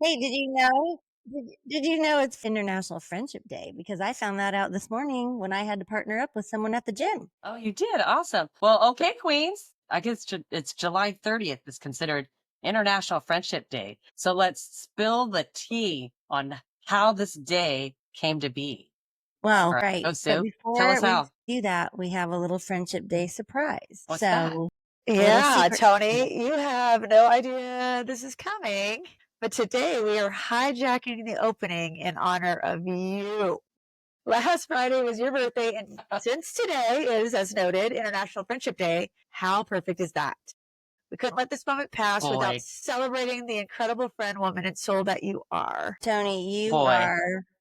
Hey, did you know? Did you know it's International Friendship Day? Because I found that out this morning when I had to partner up with someone at the gym. Oh, you did. Awesome. Well, okay, Queens. I guess it's July 30th is considered International Friendship Day. So let's spill the tea on how this day came to be. All Well, right. right. Go, But Sue. Tell us before we how. do that, we have a little Friendship Day surprise. What's that? So, a little Yeah, secret. Tony, you have no idea this is coming. But today we are hijacking the opening in honor of you. Last Friday was your birthday, and since today is, as noted, International Friendship Day, how perfect is that? We couldn't let this moment pass without Boy, celebrating the incredible friend, woman, and soul that you are. Tony, boy.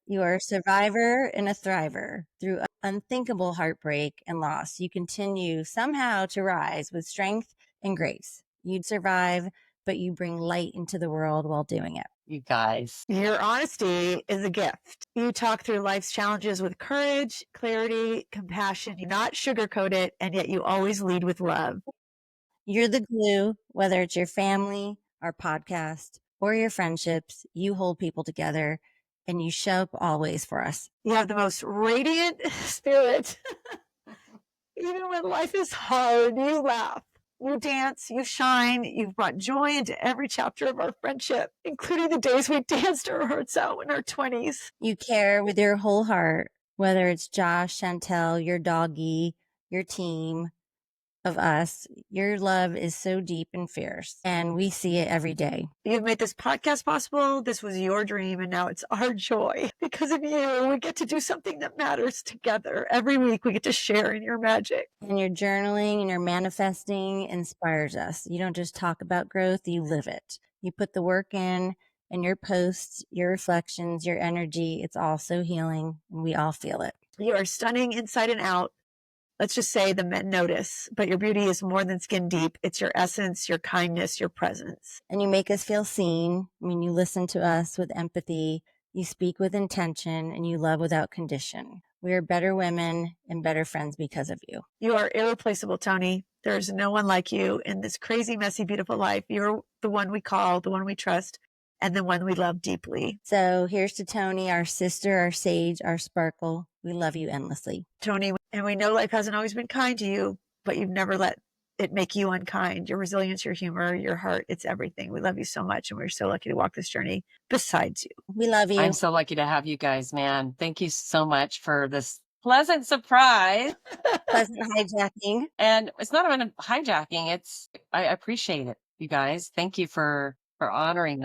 you are a survivor and a thriver. Through unthinkable heartbreak and loss, you continue somehow to rise with strength and grace. You'd survive, but you bring light into the world while doing it. You guys. Your honesty is a gift. You talk through life's challenges with courage, clarity, compassion. You not sugarcoat it, and yet you always lead with love. You're the glue, whether it's your family, our podcast, or your friendships. You hold people together and you show up always for us. You have the most radiant spirit. Even when life is hard, you laugh, you dance, you shine. You've brought joy into every chapter of our friendship, including the days we danced our hearts out in our 20s. You care with your whole heart, whether it's Josh, Chantel, your doggy, your team of us. Your love is so deep and fierce, and we see it every day. You've made this podcast possible. This was your dream, and now it's our joy. Because of you, we get to do something that matters together. Every week, we get to share in your magic. And your journaling and your manifesting inspires us. You don't just talk about growth, you live it. You put the work in, and your posts, your reflections, your energy, it's all so healing, and we all feel it. You are stunning inside and out. Let's just say the men notice, but your beauty is more than skin deep. It's your essence, your kindness, your presence. And you make us feel seen. I mean, you listen to us with empathy, you speak with intention, and you love without condition. We are better women and better friends because of you. You are irreplaceable, Tony. There's no one like you in this crazy, messy, beautiful life. You're the one we call, the one we trust, and the one we love deeply. So here's to Tony, our sister, our sage, our sparkle. We love you endlessly. Tony, and we know life hasn't always been kind to you, but you've never let it make you unkind. Your resilience, your humor, your heart, it's everything. We love you so much, and we're so lucky to walk this journey besides you. We love you. I'm so lucky to have you guys, man. Thank you so much for this pleasant surprise. Pleasant hijacking. And it's not even a hijacking. I appreciate it, you guys. Thank you for honoring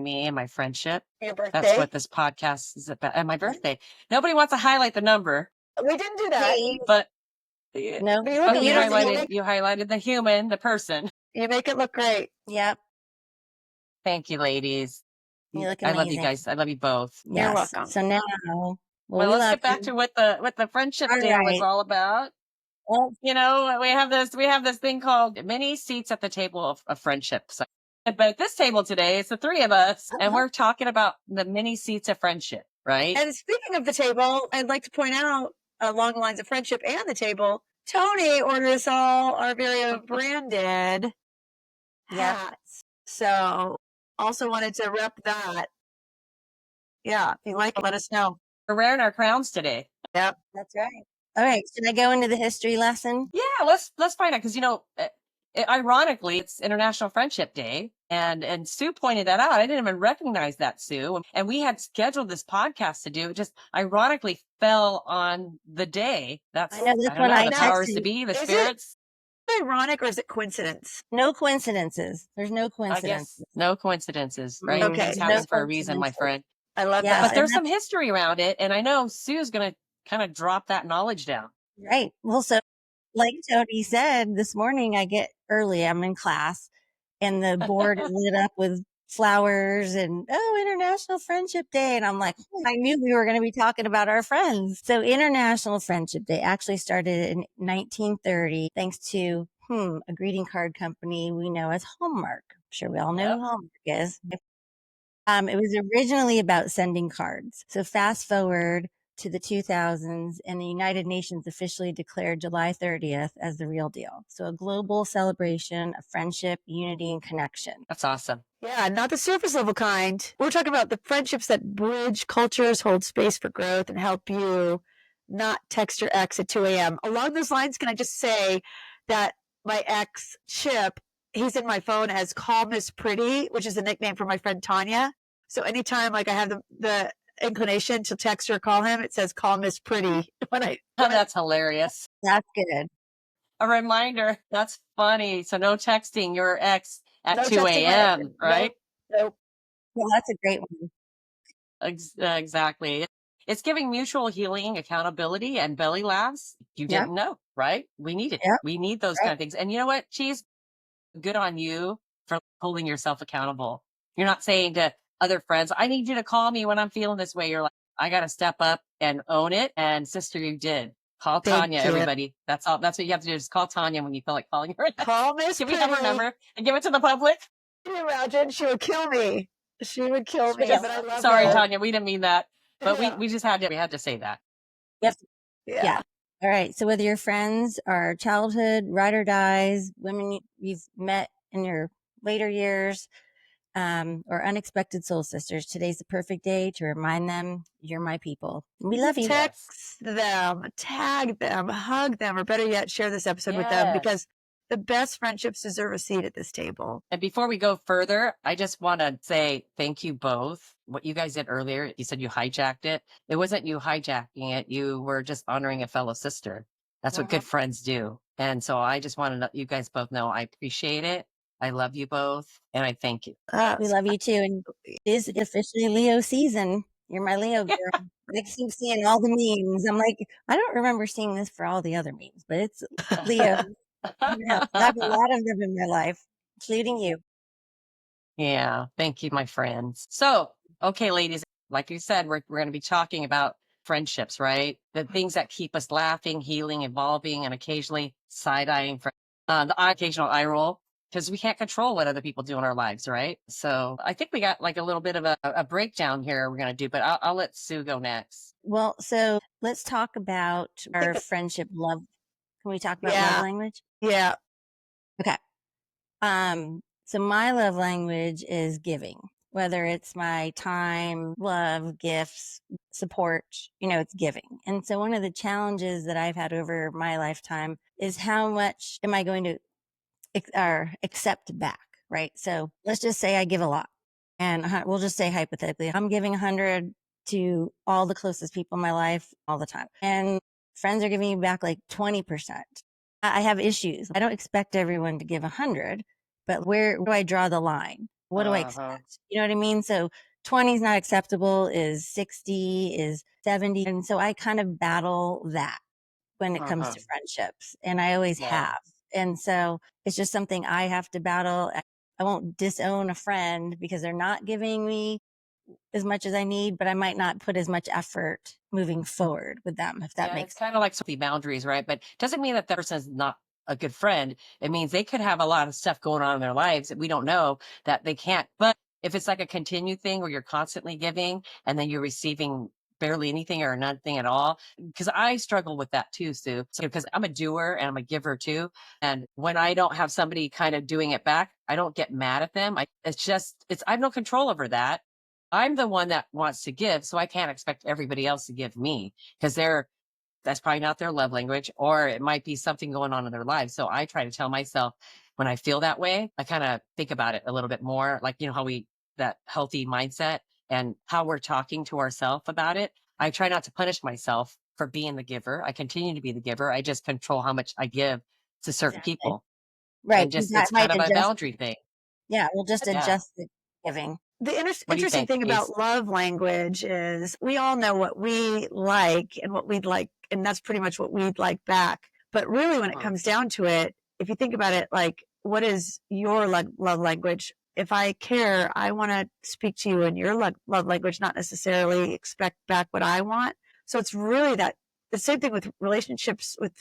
me and my friendship. Your birthday. That's what this podcast is about. And my birthday. Nobody wants to highlight the number, We didn't do that. Hey, but no, But you oh, look you amazing. you highlighted the human, the person. You make it look great. Yep. Thank you, ladies. You look I amazing. love you guys. I love you both. Yes. You're welcome. So now, Well, we let's love get back you. to what the friendship All day was right. all about. Well, You know, we have this thing called many seats at the table of friendship. So, but at this table today, it's the three of us, and we're talking about the many seats of friendship, right? And speaking of the table, I'd like to point out along the lines of friendship and the table, Tony ordered us all our very own branded Yep. hats. So also wanted to rep that. Yeah, if you like it, let us know. We're wearing our crowns today. Yep. That's right. All right. Should I go into the history lesson? Yeah, let's find out because ironically, it's International Friendship Day, and Sue pointed that out. I didn't even recognize that, Sue. And we had scheduled this podcast to do. It just ironically fell on the day. That's I know this don't one know, I the powers texted. to be, the Is it spirits. ironic or is it coincidence? No coincidences. There's no I coincidences. guess no coincidences, right? Okay. Things No happen for a reason, my coincidences. friend. I love Yeah, that. But there's some history around it, and I know Sue's going to kind of drop that knowledge down. Right. Well, so like Tony said, this morning I get early. I'm in class and the board is lit up with flowers and, International Friendship Day. And I'm like, I knew we were going to be talking about our friends. So International Friendship Day actually started in 1930 thanks to a greeting card company we know as Hallmark. I'm sure we all know Yep. who Hallmark is. It was originally about sending cards. So fast forward to the 2000s, and the United Nations officially declared July 30th as the real deal. So a global celebration of friendship, unity, and connection. That's awesome. Yeah, not the surface level kind. We're talking about the friendships that bridge cultures, hold space for growth, and help you not text your ex at 2 a.m. Along those lines, can I just say that my ex, Chip, he's in my phone as Call Miss Pretty, which is a nickname for my friend Tanya. So anytime like I have the inclination to text or call him, it says Call Miss Pretty That's hilarious. That's good. A reminder. That's funny. So no texting your ex at no 2 texting my ex. a.m., right? Nope. Well, that's a great one. Exactly. It's giving mutual healing, accountability, and belly laughs. You Yep. didn't know, right? We need it. Yep. We need those Right. kind of things. And you know what? She's good on you for holding yourself accountable. You're not saying to other friends, I need you to call me when I'm feeling this way. You're like, I got to step up and own it. And sister, you did. Call Thank Tanya, you. everybody. That's all. That's what you have to do. Just call Tanya when you feel like calling her. Call Miss Can we Pretty. have her number and give it to the public? Can you imagine? She would kill me. She would kill me, Just, but I love sorry, her. Tanya, we didn't mean that. But Yeah. we just had to, we had to say that. Yep. Yeah. Yeah. All right. So whether your friends are childhood, ride or dies, women you've met in your later years, or unexpected soul sisters, today's the perfect day to remind them you're my people. We love you. Text them, tag them, hug them, or better yet, share this episode with them, because the best friendships deserve a seat at this table. And before we go further, I just want to say thank you both. What you guys did earlier, you said you hijacked it. It wasn't you hijacking it. You were just honoring a fellow sister. That's what good friends do. And so I just want to let you guys both know I appreciate it. I love you both. And I thank you. We love you too. And it is officially Leo season. You're my Leo girl. I keep seeing all the memes. I'm like, I don't remember seeing this for all the other memes, but it's Leo. I have a lot of them in my life, including you. Yeah. Thank you, my friends. So, okay, ladies, like you said, we're going to be talking about friendships, right? The things that keep us laughing, healing, evolving, and occasionally side-eyeing, the occasional eye roll, because we can't control what other people do in our lives, right? So I think we got like a little bit of a breakdown here we're going to do, but I'll let Sue go next. Well, so let's talk about our friendship love. Can we talk about love language? Yeah. Okay. So my love language is giving, whether it's my time, love, gifts, support, it's giving. And so one of the challenges that I've had over my lifetime is how much am I going to accept back, right? So let's just say I give a lot, and we'll just say hypothetically, I'm giving 100 to all the closest people in my life all the time, and friends are giving me back like 20%. I have issues. I don't expect everyone to give 100, but where do I draw the line? What do I expect? You know what I mean? So 20 is not acceptable, is 60, is 70. And so I kind of battle that when it comes to friendships, and I always have. And so it's just something I have to battle. I won't disown a friend because they're not giving me as much as I need, but I might not put as much effort moving forward with them, if that makes sense. Kind of like the boundaries, right? But doesn't mean that person is not a good friend. It means they could have a lot of stuff going on in their lives that we don't know that they can't. But if it's like a continued thing where you're constantly giving and then you're receiving barely anything or nothing at all, because I struggle with that too, Sue. So, because I'm a doer and I'm a giver too. And when I don't have somebody kind of doing it back, I don't get mad at them. I have no control over that. I'm the one that wants to give, so I can't expect everybody else to give me because that's probably not their love language, or it might be something going on in their lives. So I try to tell myself when I feel that way, I kind of think about it a little bit more, like, how that healthy mindset and how we're talking to ourselves about it. I try not to punish myself for being the giver. I continue to be the giver. I just control how much I give to certain people. right. And just, That it's might kind of a adjust. boundary thing. Yeah, we'll just adjust the giving. The What do you interesting think, thing Ace? about love language is we all know what we like and what we'd like, and that's pretty much what we'd like back. But really, when it comes down to it, if you think about it, like, what is your love language? If I care, I want to speak to you in your love language, not necessarily expect back what I want. So it's really the same thing with relationships with,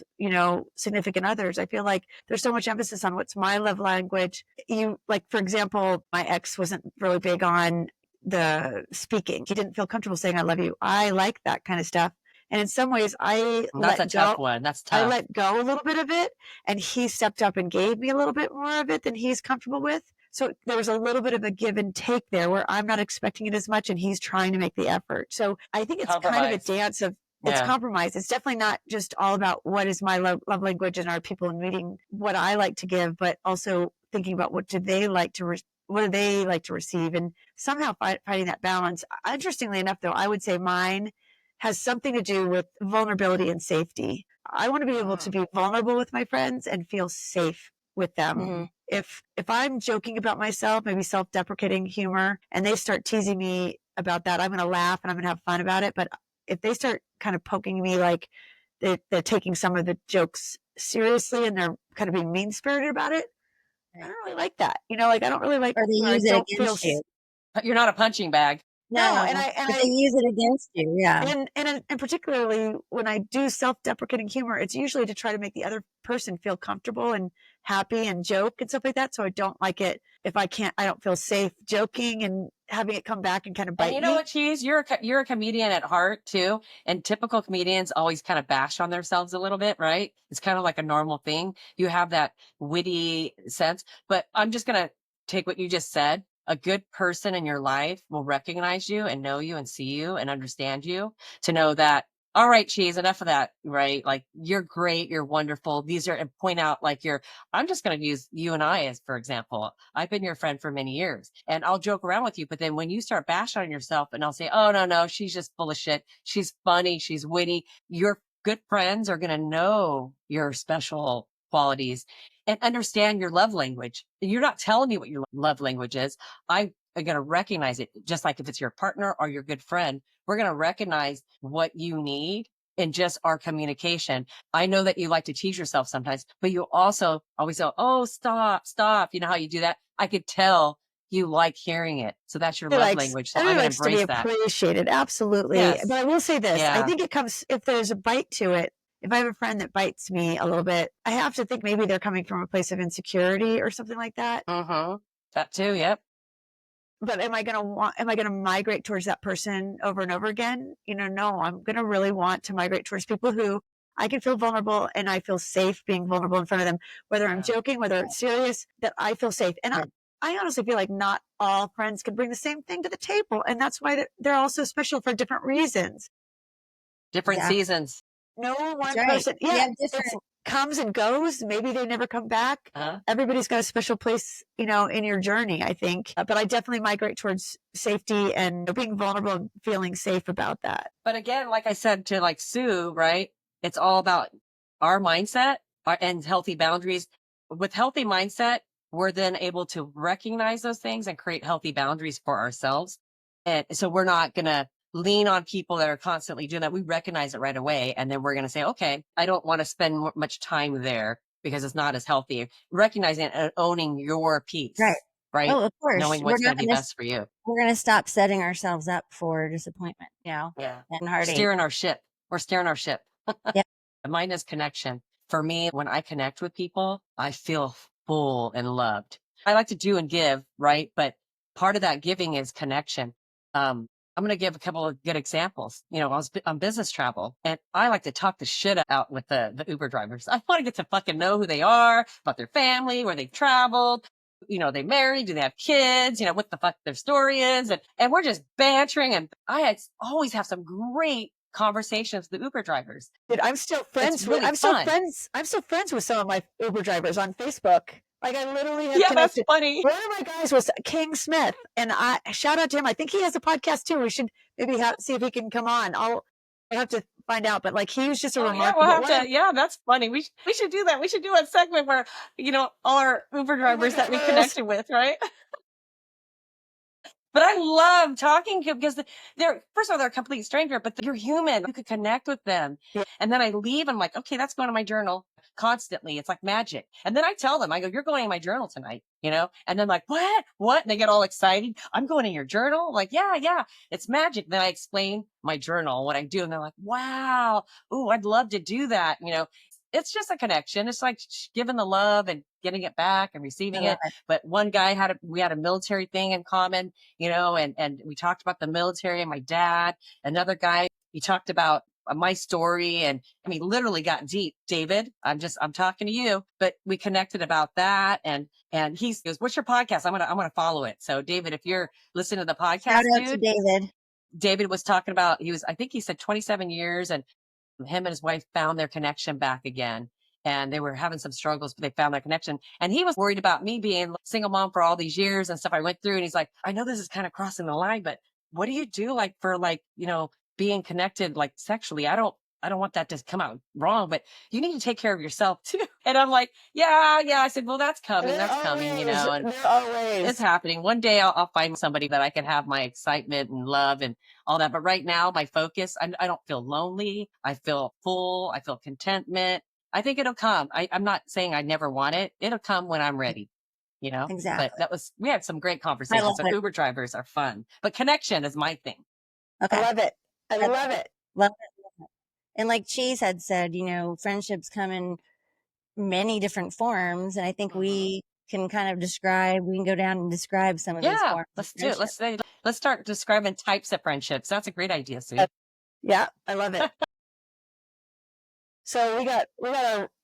significant others. I feel like there's so much emphasis on what's my love language. For example, my ex wasn't really big on the speaking. He didn't feel comfortable saying, I love you. I like that kind of stuff. And in some ways, I That's a let tough go. one. That's I tough. let go a little bit of it, and he stepped up and gave me a little bit more of it than he's comfortable with. So there was a little bit of a give and take there where I'm not expecting it as much and he's trying to make the effort. So I think it's kind of a Compromise. dance of it's Yeah. compromise. It's definitely not just all about what is my love language and are people in meeting what I like to give, but also thinking about what do they like to what do they like to receive, and somehow finding that balance. Interestingly enough, though, I would say mine has something to do with vulnerability and safety. I want to be able to be vulnerable with my friends and feel safe with them. Mhm. If I'm joking about myself, maybe self-deprecating humor, and they start teasing me about that, I'm going to laugh and I'm going to have fun about it. But if they start kind of poking me like they're taking some of the jokes seriously and they're kind of being mean-spirited about it, I don't really like that. Like I don't really like Or they where I use it don't feel against you. You're not a punching bag. no, and No, but they I use it against you, yeah. and particularly when I do self-deprecating humor, it's usually to try to make the other person feel comfortable and happy and joke and stuff like that. So I don't like it if I don't feel safe joking and having it come back and kind of And bite you know me. what, Cheese? You're a comedian at heart too. And typical comedians always kind of bash on themselves a little bit, right? It's kind of like a normal thing. You have that witty sense. But I'm just gonna take what you just said. A good person in your life will recognize you and know you and see you and understand you to know that, all right, Cheese, enough of that, right? Like you're great, you're wonderful. These are, and point out like I'm just going to use you and I as, for example, I've been your friend for many years and I'll joke around with you. But then when you start bashing on yourself and I'll say, oh, no, she's just full of shit. She's funny. She's witty. Your good friends are going to know your special qualities and understand your love language. You're not telling me what your love language is. I am going to recognize it, just like if it's your partner or your good friend, we're going to recognize what you need in just our communication. I know that you like to tease yourself sometimes, but you also always go, oh, stop. You know how you do that? I could tell you like hearing it. So that's your love language. So I'm Everybody going to likes to be embrace that. appreciated. Absolutely. But Yes. I will say this. I Yeah. think it comes, if there's a bite to it, if I have a friend that bites me a little bit, I have to think maybe they're coming from a place of insecurity or something like that. Mm-hmm. That too. Yep. But am I going to migrate towards that person over and over again? No, I'm going to really want to migrate towards people who I can feel vulnerable and I feel safe being vulnerable in front of them, whether I'm joking, whether it's serious, that I feel safe. And I honestly feel like not all friends can bring the same thing to the table. And that's why they're all so special for different reasons. Different Exactly. seasons. No That's one right. person, We yeah, have different it comes and goes. Maybe they never come back. Everybody's got a special place, in your journey, I think. But I definitely migrate towards safety and being vulnerable and feeling safe about that. But again, like I said to like Sue, right? It's all about our mindset and healthy boundaries. With healthy mindset, we're then able to recognize those things and create healthy boundaries for ourselves. And so we're not going to lean on people that are constantly doing that. We recognize it right away. And then we're going to say, okay, I don't want to spend much time there because it's not as healthy. Recognizing it and owning your right. piece, right? Oh, of course. Knowing what's going to be best for you. We're gonna stop setting ourselves up for disappointment, Yeah. and heartache. Steering our ship. We're steering our ship. Yep. Mine is connection. For me, when I connect with people, I feel full and loved. I like to do and give, right? But part of that giving is connection. I'm going to give a couple of good examples. I was on business travel and I like to talk the shit out with the Uber drivers. I want to get to fucking know who they are, about their family, where they've traveled. They married? Do they have kids? What the fuck their story is. And we're just bantering. And always have some great conversations with the Uber drivers. Dude, I'm still friends with some of my Uber drivers on Facebook. Like I literally have connected. That's funny. One of my guys was King Smith, and I shout out to him. I think he has a podcast too. We should maybe see if he can come on. I'll have to find out, but like he was just a remarkable. Yeah, we'll have to. Yeah, that's funny. We should do that. We should do a segment where all our Uber drivers that we connected with, right? But I love talking to because they're, first of all, they're a complete stranger, but you're human. You could connect with them. Yeah. And then I leave. I'm like, okay, that's going to my journal constantly. It's like magic. And then I tell them, I go, you're going in my journal tonight, and then like, what? And they get all excited. I'm going in your journal. I'm like, yeah, it's magic. Then I explain my journal, what I do. And they're like, wow. Ooh, I'd love to do that. It's just a connection. It's like giving the love and getting it back and receiving it. But one guy we had a military thing in common, and we talked about the military and my dad. Another guy, he talked about my story. And I mean, literally got deep. David, I'm talking to you, but we connected about that. And he goes, what's your podcast? I'm going to follow it. So David, if you're listening to the Shout podcast, out to dude, David. David was talking about, I think he said 27 years, and him and his wife found their connection back again. And they were having some struggles, but they found their connection. And he was worried about me being a single mom for all these years and stuff I went through. And he's like, I know this is kind of crossing the line, but what do you do like for like, being connected like sexually? I don't want that to come out wrong, but you need to take care of yourself too. And I'm like, yeah. I said, well, that's coming. That's coming, and There are ways. it's happening. One day I'll find somebody that I can have my excitement and love and all that. But right now, my focus, I don't feel lonely. I feel full. I feel contentment. I think it'll come. I'm not saying I never want it. It'll come when I'm ready, Exactly. But we had some great I love conversations. So it. Uber drivers are fun, but connection is my thing. Okay. I love it. I That's love it. Love it. And like Cheese had said, friendships come in many different forms. And I think we can go down and describe some of those Yeah, forms. let's do it. Let's start describing types of friendships. That's a great idea, Sue. Yeah, I love it. So we got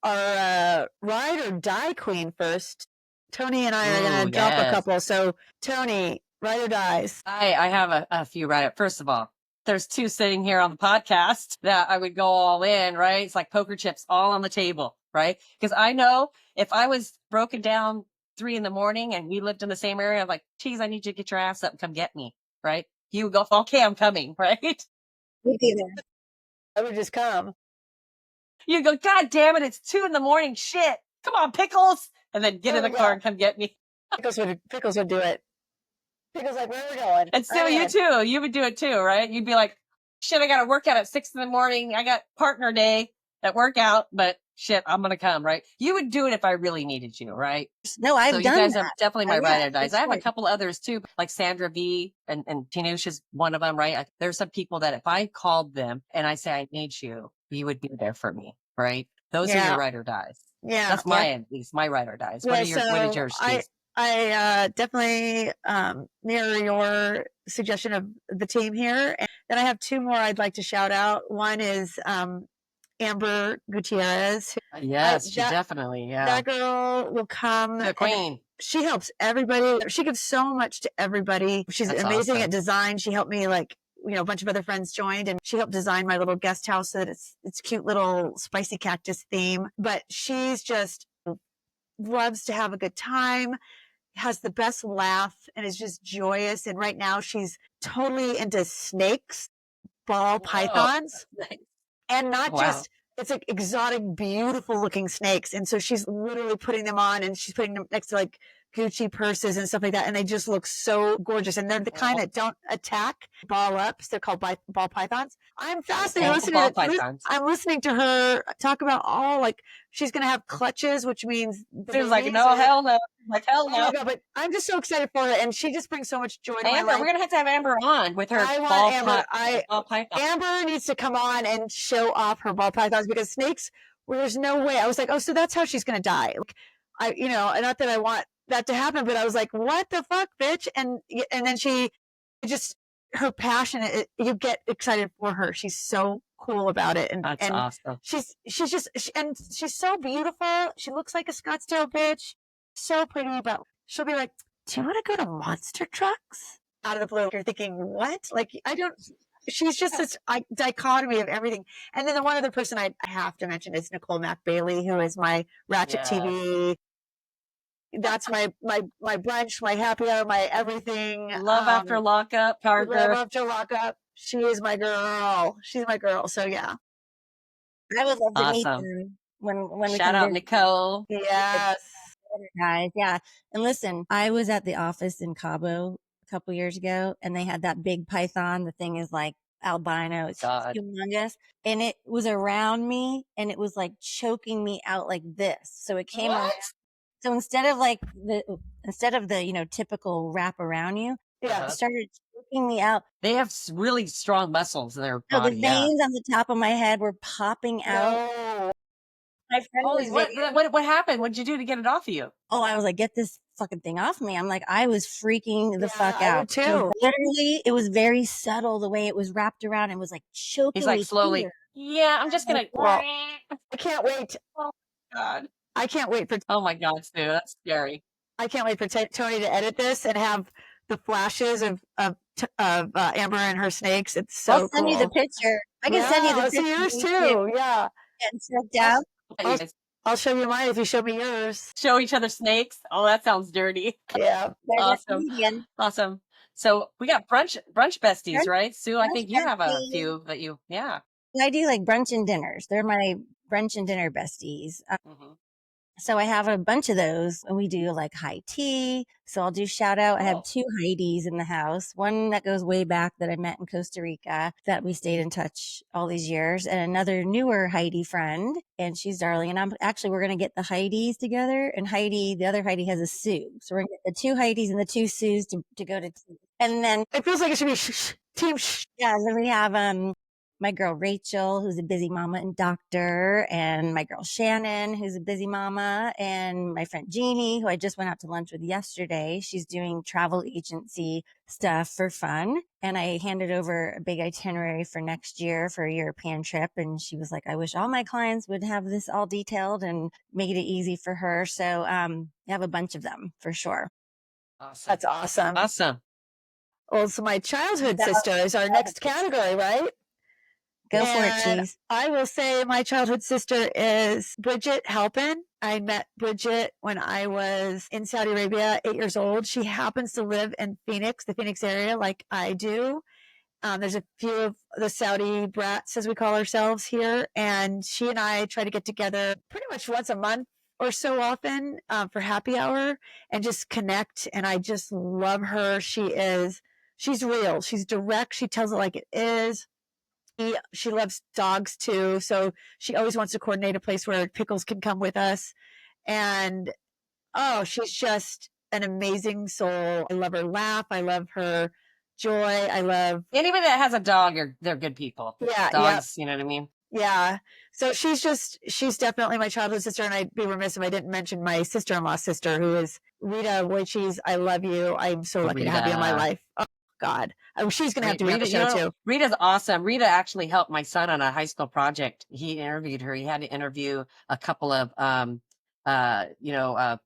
our ride or die queen first. Tony and I are going to drop a couple. So Tony, ride or dies. I have a few right. First of all, there's two sitting here on the podcast that I would go all in, right? It's like poker chips all on the table, right? Because I know if I was broken down 3 a.m. and we lived in the same area, I'm like, geez, I need you to get your ass up and come get me, right? You would go, okay, I'm coming, right? We'd be there. I would just come. You go, God damn it, it's 2 a.m. Shit. Come on, Pickles. And then get in the car and come get me. Pickles would do it. Pickles like, where are we going? And so you too. You would do it too, right? You'd be like, shit, I got to work out at 6 a.m. I got partner day at workout, but shit, I'm going to come, right? You would do it if I really needed you, right? No, I've so done you guys that. are definitely my ride or dies. I have a sure. couple others too, like Sandra V and Tinusha's one of them, right? There's some people that if I called them and I say, I need you, you would be there for me, right? Those are your ride or dies. Yeah. That's at least my ride or dies. What did yours choose? I definitely mirror your suggestion of the team here. And then I have 2 more I'd like to shout out. One is Amber Gutierrez. Yes, she definitely, That girl will come. The queen. She helps everybody. She gives so much to everybody. She's amazing at design. She helped me a bunch of other friends joined, and she helped design my little guest house so that it's cute little spicy cactus theme. But she's just loves to have a good time, has the best laugh, and is just joyous. And right now she's totally into snakes, ball pythons, and not just, it's like exotic, beautiful looking snakes. And so she's literally putting them on, and she's putting them next to like Gucci purses and stuff like that. And they just look so gorgeous. And they're the kind that don't attack, ball ups. They're called ball pythons. I'm fascinated. I'm listening to her talk about she's going to have clutches, which means she was like, no, hell no. Like, hell no. Oh my God, but I'm just so excited for her. And she just brings so much joy to my life. We're going to have Amber on with her ball python. Amber needs to come on and show off her ball pythons, because snakes, there's no way. I was like, oh, so that's how she's going to die. Not that I want that to happen, but I was like, what the fuck, bitch? And then her passion, you get excited for her. She's so cool about it. And that's awesome. She's so beautiful. She looks like a Scottsdale bitch. So pretty, but she'll be like, do you want to go to Monster Trucks? Out of the blue. You're thinking, what? She's just this dichotomy of everything. And then the one other person I have to mention is Nicole Mac Bailey, who is my Ratchet TV. That's my brunch, my happy hour, my everything. Love after lockup, Parker. Love after lockup. She is my girl. She's my girl. So yeah. I would love to meet them when we shout out Nicole. Yes. Guys, yeah. And listen, I was at the office in Cabo a couple years ago, and they had that big python. The thing is like albino. It's humongous. And it was around me, and it was like choking me out like this. So it came around. So instead of the typical wrap around you, it started choking me out. They have really strong muscles in their body. The veins on the top of my head were popping out. No. My friend what happened? What did you do to get it off of you? Oh, I was like, get this fucking thing off me. I'm like, I was freaking the fuck out. I too. Literally, it was very subtle the way it was wrapped around and was like choking me. He's like slowly. Yeah, I'm just gonna. Well, I can't wait. Oh God. I can't wait for Oh my God, Sue, that's scary. I can't wait for Tony to edit this and have the flashes of Amber and her snakes. It's I'll so send you the cool. picture. I can send you Yeah, the let's picture see yours we took too. Yeah, getting choked I'll out. You I'll guys I'll show you mine if you show me yours. show each other snakes. Oh, that sounds dirty. Yeah, They're the Awesome. comedian. Awesome. So we got brunch besties, Brunch, right? Sue, I brunch think you have a besties. few that you, yeah. I do like brunch and dinners. They're my brunch and dinner besties. Hmm. So I have a bunch of those and we do like high tea. So I'll do shout out. I have Oh, two Heidis in the house. One that goes way back that I met in Costa Rica that we stayed in touch all these years, and another newer Heidi friend. And she's darling. And we're going to get the Heidis together, and the other Heidi has a Sue. So we're going to get the two Heidis and the two Sues to go to tea. And then, it feels like it should be team. yeah, then we have, my girl Rachel, who's a busy mama and doctor, and my girl Shannon, who's a busy mama, and my friend Jeannie, who I just went out to lunch with yesterday. She's doing travel agency stuff for fun. And I handed over a big itinerary for next year for a European trip. And she was like, I wish all my clients would have this all detailed and make it easy for her. So I have a bunch of them for sure. awesome. That's awesome. Awesome. Well, so my childhood So, sister is our next category, right? go for it, And cheese. I will say my childhood sister is Bridget Halpin. I met Bridget when I was in Saudi Arabia, 8 years old. She happens to live in Phoenix, the Phoenix area, like I do. There's a few of the Saudi brats, as we call ourselves here, and she and I try to get together pretty much once a month or so often for happy hour and just connect. And I just love her. She's real. She's direct. She tells it like it is. She loves dogs too, so she always wants to coordinate a place where Pickles can come with us. And oh, she's just an amazing soul. I love her laugh. I love her joy. I love Anybody that has a dog, they're good people. yeah, yeah, Dogs, you know what I mean? yeah. So she's definitely my childhood sister, and I'd be remiss if I didn't mention my sister-in-law sister, who is Rita Wojcicki. I love you. I'm so lucky to have you in my Rita. life. Oh God, she's gonna have to be on the Rita, show too. Rita's awesome. Rita actually helped my son on a high school project. He interviewed her. He had to interview a couple of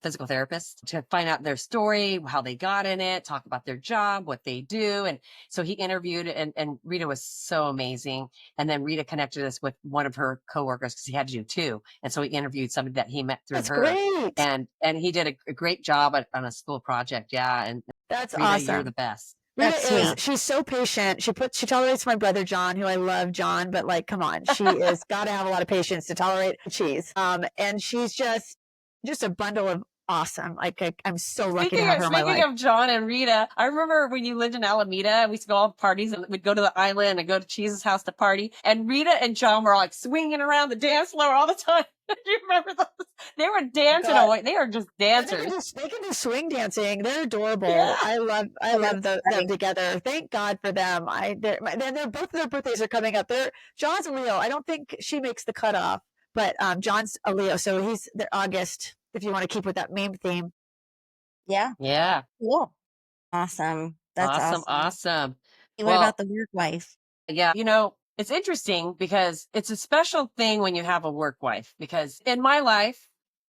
physical therapists to find out their story, how they got in it, talk about their job, what they do. And so he interviewed, and Rita was so amazing. And then Rita connected us with one of her coworkers because he had to do two. And so he interviewed somebody that he met through That's her. great. And he did a great job on a school project. Yeah. And That's Rita, awesome. you're the best. Rita That's sweet. she's so patient. She tolerates my brother John, who I love, John, but like, come on, she is got to have a lot of patience to tolerate cheese. And she's just a bundle of awesome. Like I'm so lucky to have her in my life. Speaking of John and Rita, I remember when you lived in Alameda, we used to go all parties and we'd go to the island and go to Cheese's house to party. And Rita and John were like swinging around the dance floor all the time. Do you remember those? They were dancing away. They are just dancers. They can do swing dancing. They're adorable. Yeah. I love them together. Thank God for them. They're both of their birthdays are coming up. John's a Leo. I don't think she makes the cutoff, but John's a Leo, so they're August. If you want to keep with that meme theme. Yeah. Yeah. Cool. Awesome. That's awesome. Awesome. What about the work wife? Yeah. It's interesting because it's a special thing when you have a work wife, because in my life,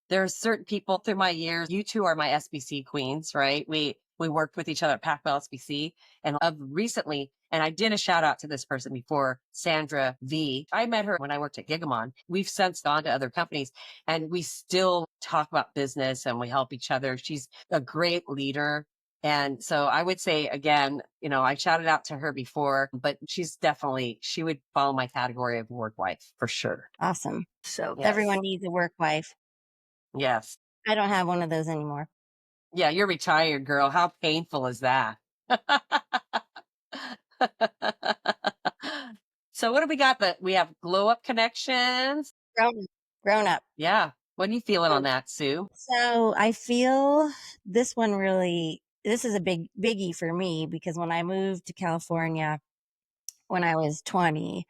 there are certain people through my years. You two are my SBC queens, right? We worked with each other at Pac-Bell SBC and of recently, and I did a shout out to this person before, Sandra V. I met her when I worked at Gigamon. We've since gone to other companies and we still talk about business and we help each other. She's a great leader. And so I would say again, I shouted out to her before, but she would follow my category of work wife for sure. Awesome. So Yes. Everyone needs a work wife. Yes. I don't have one of those anymore. Yeah, you're retired, girl. How painful is that? So what do we got? We have glow up connections. Grown up. Yeah. What are you feeling on that, Sue? So I feel this is a biggie for me, because when I moved to California when I was 20,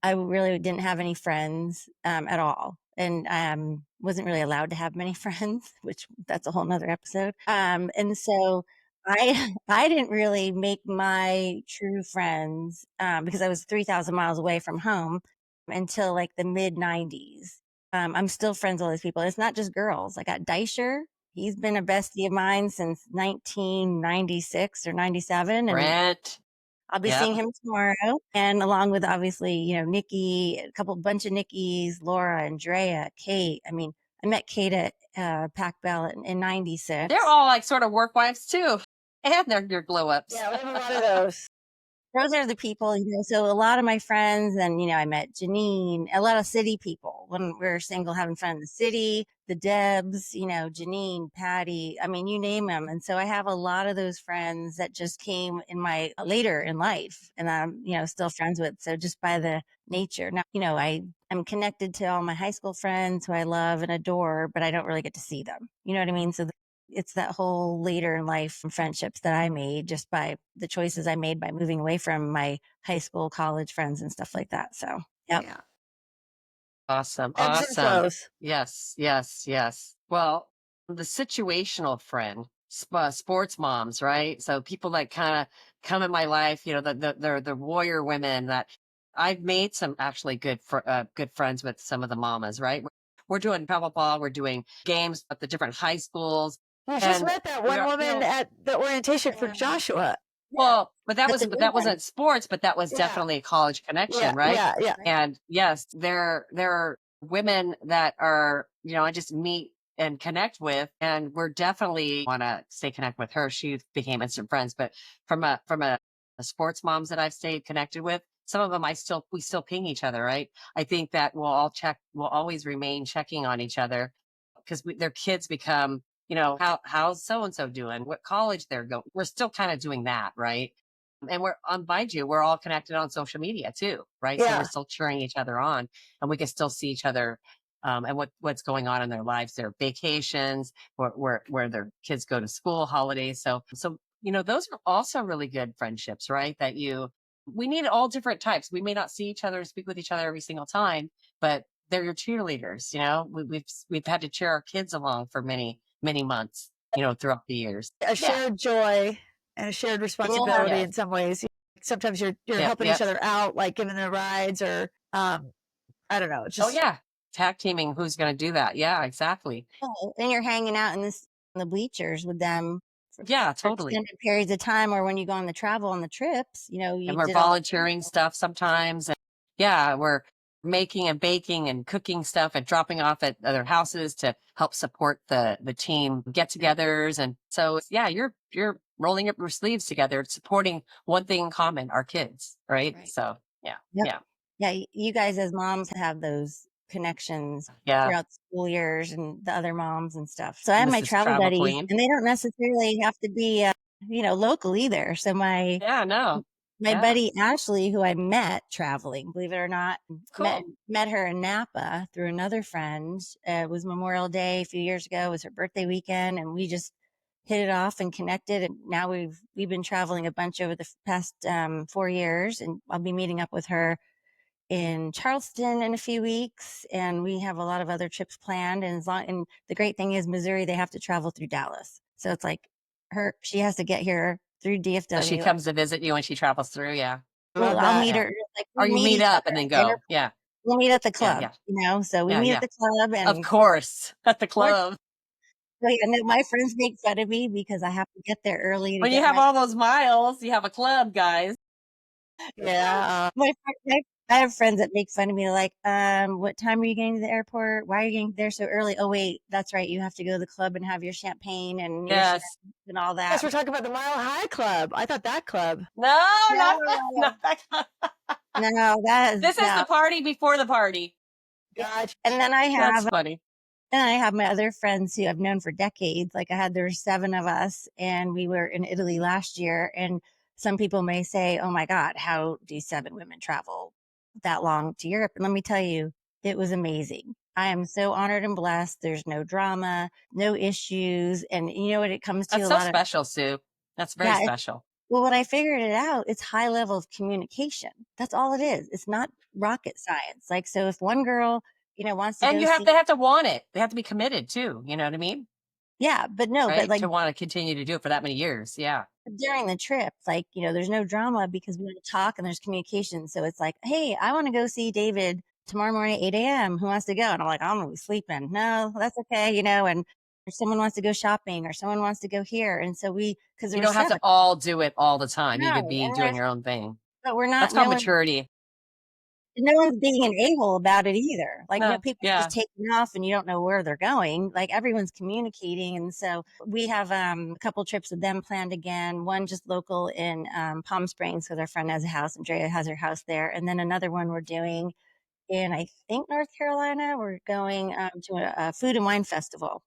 I really didn't have any friends at all. And wasn't really allowed to have many friends, which that's a whole nother episode. And so I didn't really make my true friends because I was 3,000 miles away from home. until like the mid 90s. I'm still friends with all these people. It's not just girls. I got Deisher. He's been a bestie of mine since 1996 or 97. And Brent. I'll be Yep. seeing him tomorrow. And along with obviously, Nikki, a bunch of Nikki's, Laura, Andrea, Kate. I mean, I met Kate at Pac Bell in They're 96. all like sort of work wives too. And they're your glow ups. Yeah, we have a lot of those. Those are the people, so a lot of my friends, and, I met Janine, a lot of city people when we were single, having fun in the city, the Debs, Janine, Patty, I mean, you name them. And so I have a lot of those friends that just came in my later in life and I'm, still friends with. So just by the nature now, I'm connected to all my high school friends who I love and adore, but I don't really get to see them. You know what I mean? So it's that whole later in life friendships that I made just by the choices I made by moving away from my high school, college friends and stuff like that. So, yep. Yeah. Awesome. Ebbs and Awesome. flows. Yes. Yes. Yes. Well, the situational friend, sports moms, right? So people that kind of come in my life, the warrior women that I've made some actually good friends with some of the mamas, right? We're doing travel ball, we're doing games at the different high schools, You just and met that one we're, woman at the orientation for Yeah. Joshua. well, but that That's was a but good that one. wasn't sports, but that was Yeah. definitely a college Yeah. connection, right? Yeah. Yeah. And yes, there are women that are, I just meet and connect with, and we're definitely want to stay connected with her. She became instant friends, but from a sports moms that I've stayed connected with, some of them we still ping each other, right? I think that we'll always remain checking on each other because their kids become, how's so and so doing, what college they're going. We're still kind of doing that, right? And we're on, mind you, we're all connected on social media too, right? So we're Yeah. still cheering each other on, and we can still see each other, and what's going on in their lives, their vacations, where their kids go to school, holidays. So those are also really good friendships, right? We need all different types. We may not see each other, speak with each other every single time, but they're your cheerleaders. We've had to cheer our kids along for many many months, throughout the years. A Yeah. shared joy and a shared And you'll have, responsibility Yeah. in some ways. Sometimes you're Yep. helping each Yep. other out, like giving them rides or I don't know, Oh just yeah. Tag teaming. Who's going to do that? Yeah, exactly. and you're hanging out in the bleachers with them Yeah, for totally. extended periods of time, or when you go on the travel on the trips, you And we're did all. volunteering stuff sometimes. And yeah, we're making and baking and cooking stuff and dropping off at other houses to help support the team get-togethers. And so yeah, you're rolling up your sleeves together, supporting one thing in common, our kids, right? Right. So yeah, Yep. yeah, Yeah, you guys as moms have those connections yeah. throughout the school years and the other moms and stuff. So I have my Mrs. travel Travel buddies, Queen. and they don't necessarily have to be, local either. So Yeah, no. my Yeah. buddy Ashley, who I met traveling, believe it or not, met Cool. met her in Napa through another friend. It was Memorial Day a few years ago. It was her birthday weekend, and we just hit it off and connected. And now we've been traveling a bunch over the past 4 years, and I'll be meeting up with her in Charleston in a few weeks, and we have a lot of other trips planned. And the great thing is Missouri, they have to travel through Dallas, so it's like she has to get here through So she DFW. comes to visit you when she travels through. Yeah. Well, love I'll that. meet Yeah. her, like, Or we you meet meet each up other and at then the go. airport. Yeah. We'll meet at the Yeah. club, Yeah. so we Yeah. meet at Yeah. the club. Of And course. At the fortunately, club. I know my friends make fun of me because I have to get there early to When you get have all those miles, you have a club, guys. Yeah. I have friends that make fun of me, like, what time are you getting to the airport? Why are you getting there so early? Oh, wait, that's right. You have to go to the club and have your champagne and your shenanigans Yes. and all Yes, that. we're talking about the Mile High Club. I thought that club. No, not that. No, Not that club. no, that is This is the no. party before the party. Gotcha. And then That's funny. I have my other friends who I've known for decades. Like there were 7 of us, and we were in Italy last year. And some people may say, "Oh my God, how do 7 women travel that long to Europe?" And let me tell you, it was amazing. I am so honored and blessed. There's no drama, no issues, and you know what it comes to That's a so lot of. special, Sue. That's very Yeah, special. well, when I figured it out, it's high level of communication. That's all it is. It's not rocket science. Like, so if one girl, wants to And go you have see, they have to want it. They have to be committed too. You know what I mean? yeah, but no, but Right? like To want to continue to do it for that many years. Yeah. during the trip, like, there's no drama because we want to talk and there's communication. So it's like, hey, I want to go see David tomorrow morning, 8 a.m. Who wants to go? And I'm like, I'm going to be sleeping. No, that's okay. And if someone wants to go shopping or someone wants to go here. And so because there You were don't have to 7. all do it all the time. You No, could be and doing your own thing. but we're That's not, called maturity. no one's being an a-hole about it either. Like, No, people are yeah. just taking off and you don't know where they're going. Like, everyone's communicating. And so we have a couple trips with them planned again. One just local in Palm Springs because our friend has a house. Andrea has her house there. And then another one we're doing in, I think, North Carolina. We're going to a food and wine festival.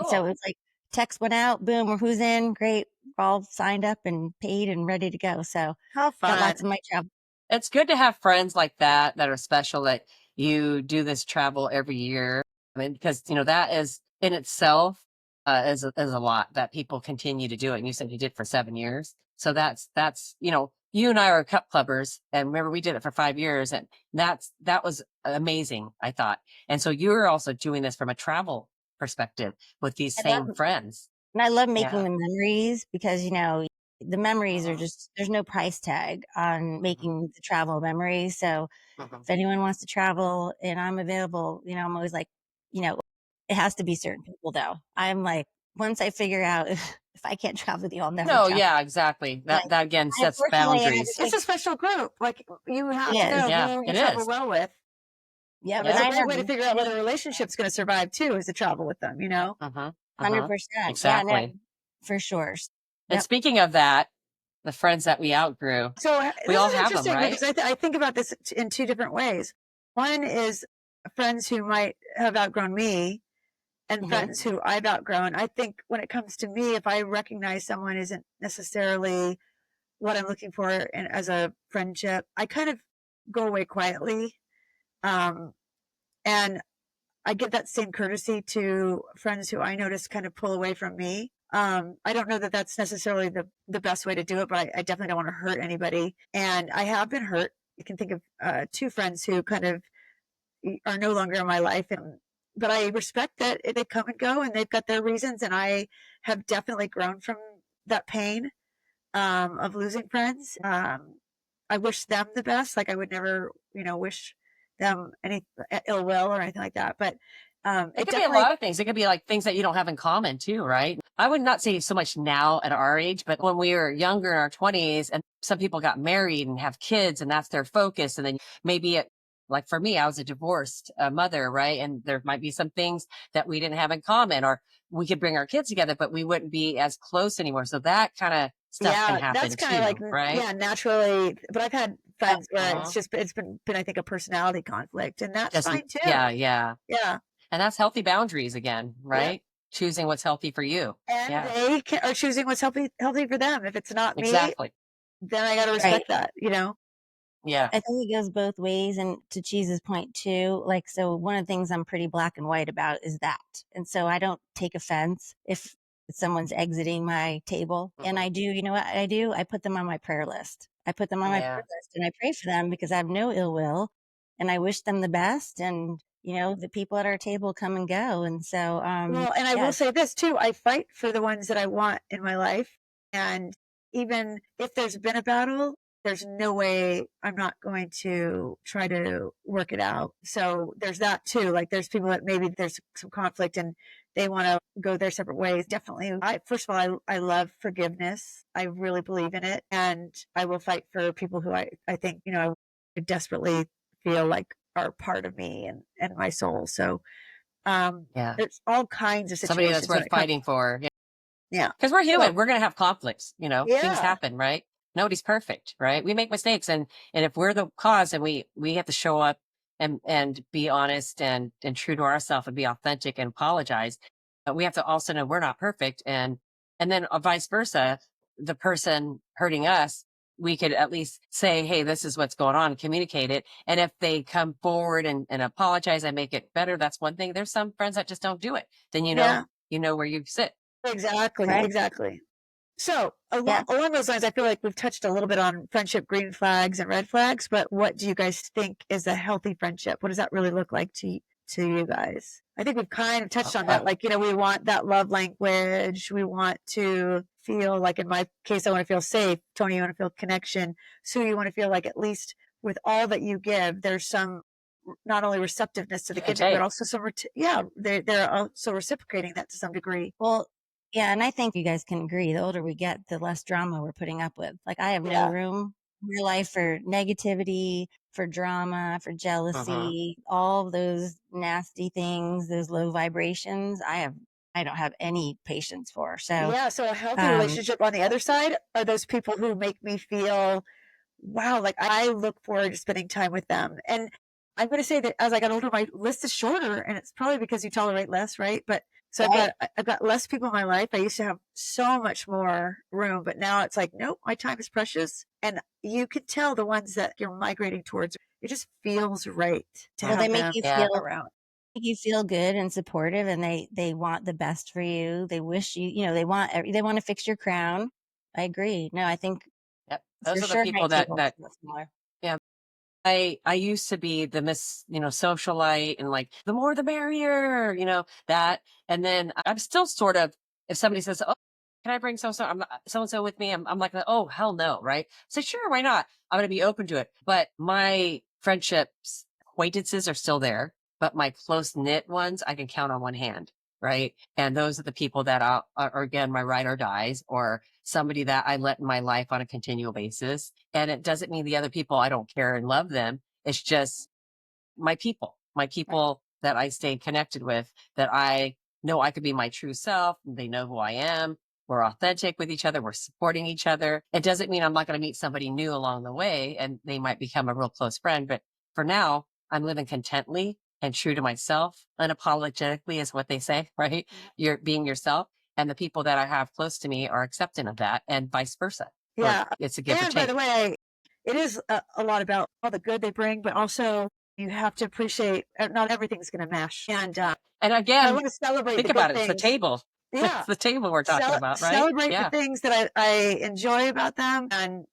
So Cool. it's like text went out, boom, who's in? Great. We're all signed up and paid and ready to go. So How got fun. lots of my travel. It's good to have friends like that are special, that you do this travel every year. I mean, because that is in itself is a lot that people continue to do it. And you said you did for 7 years, so that's you and I are cup clubbers, and remember we did it for 5 years, and that was amazing, I thought. And so you're also doing this from a travel perspective with these I same love friends. And I love making Yeah. the memories because, the memories are Mhm, just, there's no price tag on mhm, making the travel memories. So mhm. if anyone wants to travel and I'm available, I'm always like, you know, it has to be certain people though. I'm like, once I figure out if I can't travel with you, I'll never No, travel. yeah, exactly. Like, That again sets unfortunately, I had to boundaries. It's take, a special group. Like, you it have to is. know Yeah, who you it travel is. well with. Yep. And It's a I Yep. great never, way to figure out whether a relationship's going to survive too, is to travel with them, you know? Uh-huh. Uh-huh. 100%. Yeah, no, Exactly. for sure. And Yep. speaking of that, the friends that we outgrew, So we this all is have them, interesting because right? I think about this in two different ways. One is friends who might have outgrown me, and Hmm. friends who I've outgrown. I think when it comes to me, if I recognize someone isn't necessarily what I'm looking for as a friendship, I kind of go away quietly. Um, and I give that same courtesy to friends who I notice kind of pull away from me. I don't know that that's necessarily the best way to do it, but I definitely don't want to hurt anybody. And I have been hurt. You can think of two friends who kind of are no longer in my life, but I respect that they come and go, and they've got their reasons. And I have definitely grown from that pain of losing friends. I wish them the best. Like, I would never, wish them any ill will or anything like that. But It it could be a definitely, lot of things. It could be like things that you don't have in common too, right? I would not say so much now at our age, but when we were younger in our 20s and some people got married and have kids and that's their focus. And then maybe like for me, I was a divorced mother, right? And there might be some things that we didn't have in common, or we could bring our kids together, but we wouldn't be as close anymore. So that kind of stuff can yeah, that's happen kind of like, too, right? yeah, naturally. But I've had Yep. friends where Uh-huh. it's been I think a personality conflict, and that's Just, fine too. yeah, yeah. Yeah, And that's healthy boundaries again, yeah. right? Choosing what's healthy for you. And Yeah, they are choosing what's healthy for them. If it's not me, exactly. then I got to Right. respect that. You know? Yeah. I think it goes both ways. And to Cheese's point too, like, so one of the things I'm pretty black and white about is that. And so I don't take offense if someone's exiting my table. And Mhm. I do, you know what I do? I put them on my prayer list. I put them on my prayer Yeah. list and I pray for them because I have no ill will and I wish them the best. And, the people at our table come and go. And so, Well, and I will yeah, say this too, I fight for the ones that I want in my life. And even if there's been a battle, there's no way I'm not going to try to work it out. So there's that too. Like, there's people that maybe there's some conflict and they want to go their separate ways. Definitely. First of all, I love forgiveness. I really believe in it. And I will fight for people who I think, I desperately feel like are part of me and my soul. So, Yeah. there's all kinds of Somebody that's situations when worth it comes. fighting for. Yeah. Because we're So human. We're going to have conflicts, things yeah, happen, right? Nobody's perfect, right? We make mistakes. And if we're the cause, and we have to show up and be honest and true to ourselves and be authentic and apologize. But we have to also know we're not perfect. And then vice versa, the person hurting us, we could at least say, hey, this is what's going on, communicate it. And if they come forward and apologize and make it better, that's one thing. There's some friends that just don't do it. Then yeah, you know where you sit. exactly, right. exactly. So Yeah. along those lines, I feel like we've touched a little bit on friendship green flags and red flags, but what do you guys think is a healthy friendship? What does that really look like to you guys? I think we've kind of touched on that. Like, we want that love language. We want to feel like, in my case, I want to feel safe. Tony, you want to feel connection. Sue, you want to feel like, at least with all that you give, there's some not only receptiveness to the Give and giving, but take. also they're also reciprocating that to some degree. Well, yeah, and I think you guys can agree, the older we get, the less drama we're putting up with. Like, I have no Yeah. room in my life for negativity, for drama, for Mhm. jealousy, all those nasty things, those low vibrations. I don't have any patience for. So, Yeah. So a healthy um, relationship on the other side are those people who make me feel, wow, like I look forward to spending time with them. And I'm going to say that as I got older, my list is shorter, and it's probably because you tolerate less, right? But so right. I've got less people in my life. I used to have so much more room, but now it's like, nope, my time is precious. And you can tell the ones that you're migrating towards, it just feels right to Well, they have them Yeah. around. make you feel good and supportive, and they want the best for you. They wish they want they want to fix your crown. I agree. No, I think Yep. for Those are the sure people night that, tables that, are similar. yeah. I used to be the socialite and like the more the merrier, that. And then I'm still sort of, if somebody says, "Oh, can I bring so and so with me?" I'm like, "Oh, hell no." Right. So sure, why not? I'm going to be open to it. But my friendships, acquaintances are still there, but my close knit ones, I can count on one hand. Right. And those are the people that are again, my ride or dies, or somebody that I let in my life on a continual basis. And it doesn't mean the other people, I don't care and love them. It's just my people that I stay connected with, that I know I could be my true self. They know who I am. We're authentic with each other. We're supporting each other. It doesn't mean I'm not going to meet somebody new along the way and they might become a real close friend. But for now, I'm living contently and true to myself. Unapologetically is what they say, right? You're being yourself. And the people that I have close to me are accepting of that, and vice versa. Yeah. It's a give or And by the take. way, it is a lot about all the good they bring, but also you have to appreciate not everything's going to mesh. And And I again, want to celebrate think the good about it. It's the things. table. Yeah. It's the table we're talking about, right? Celebrate the Yeah. things that I enjoy about them. And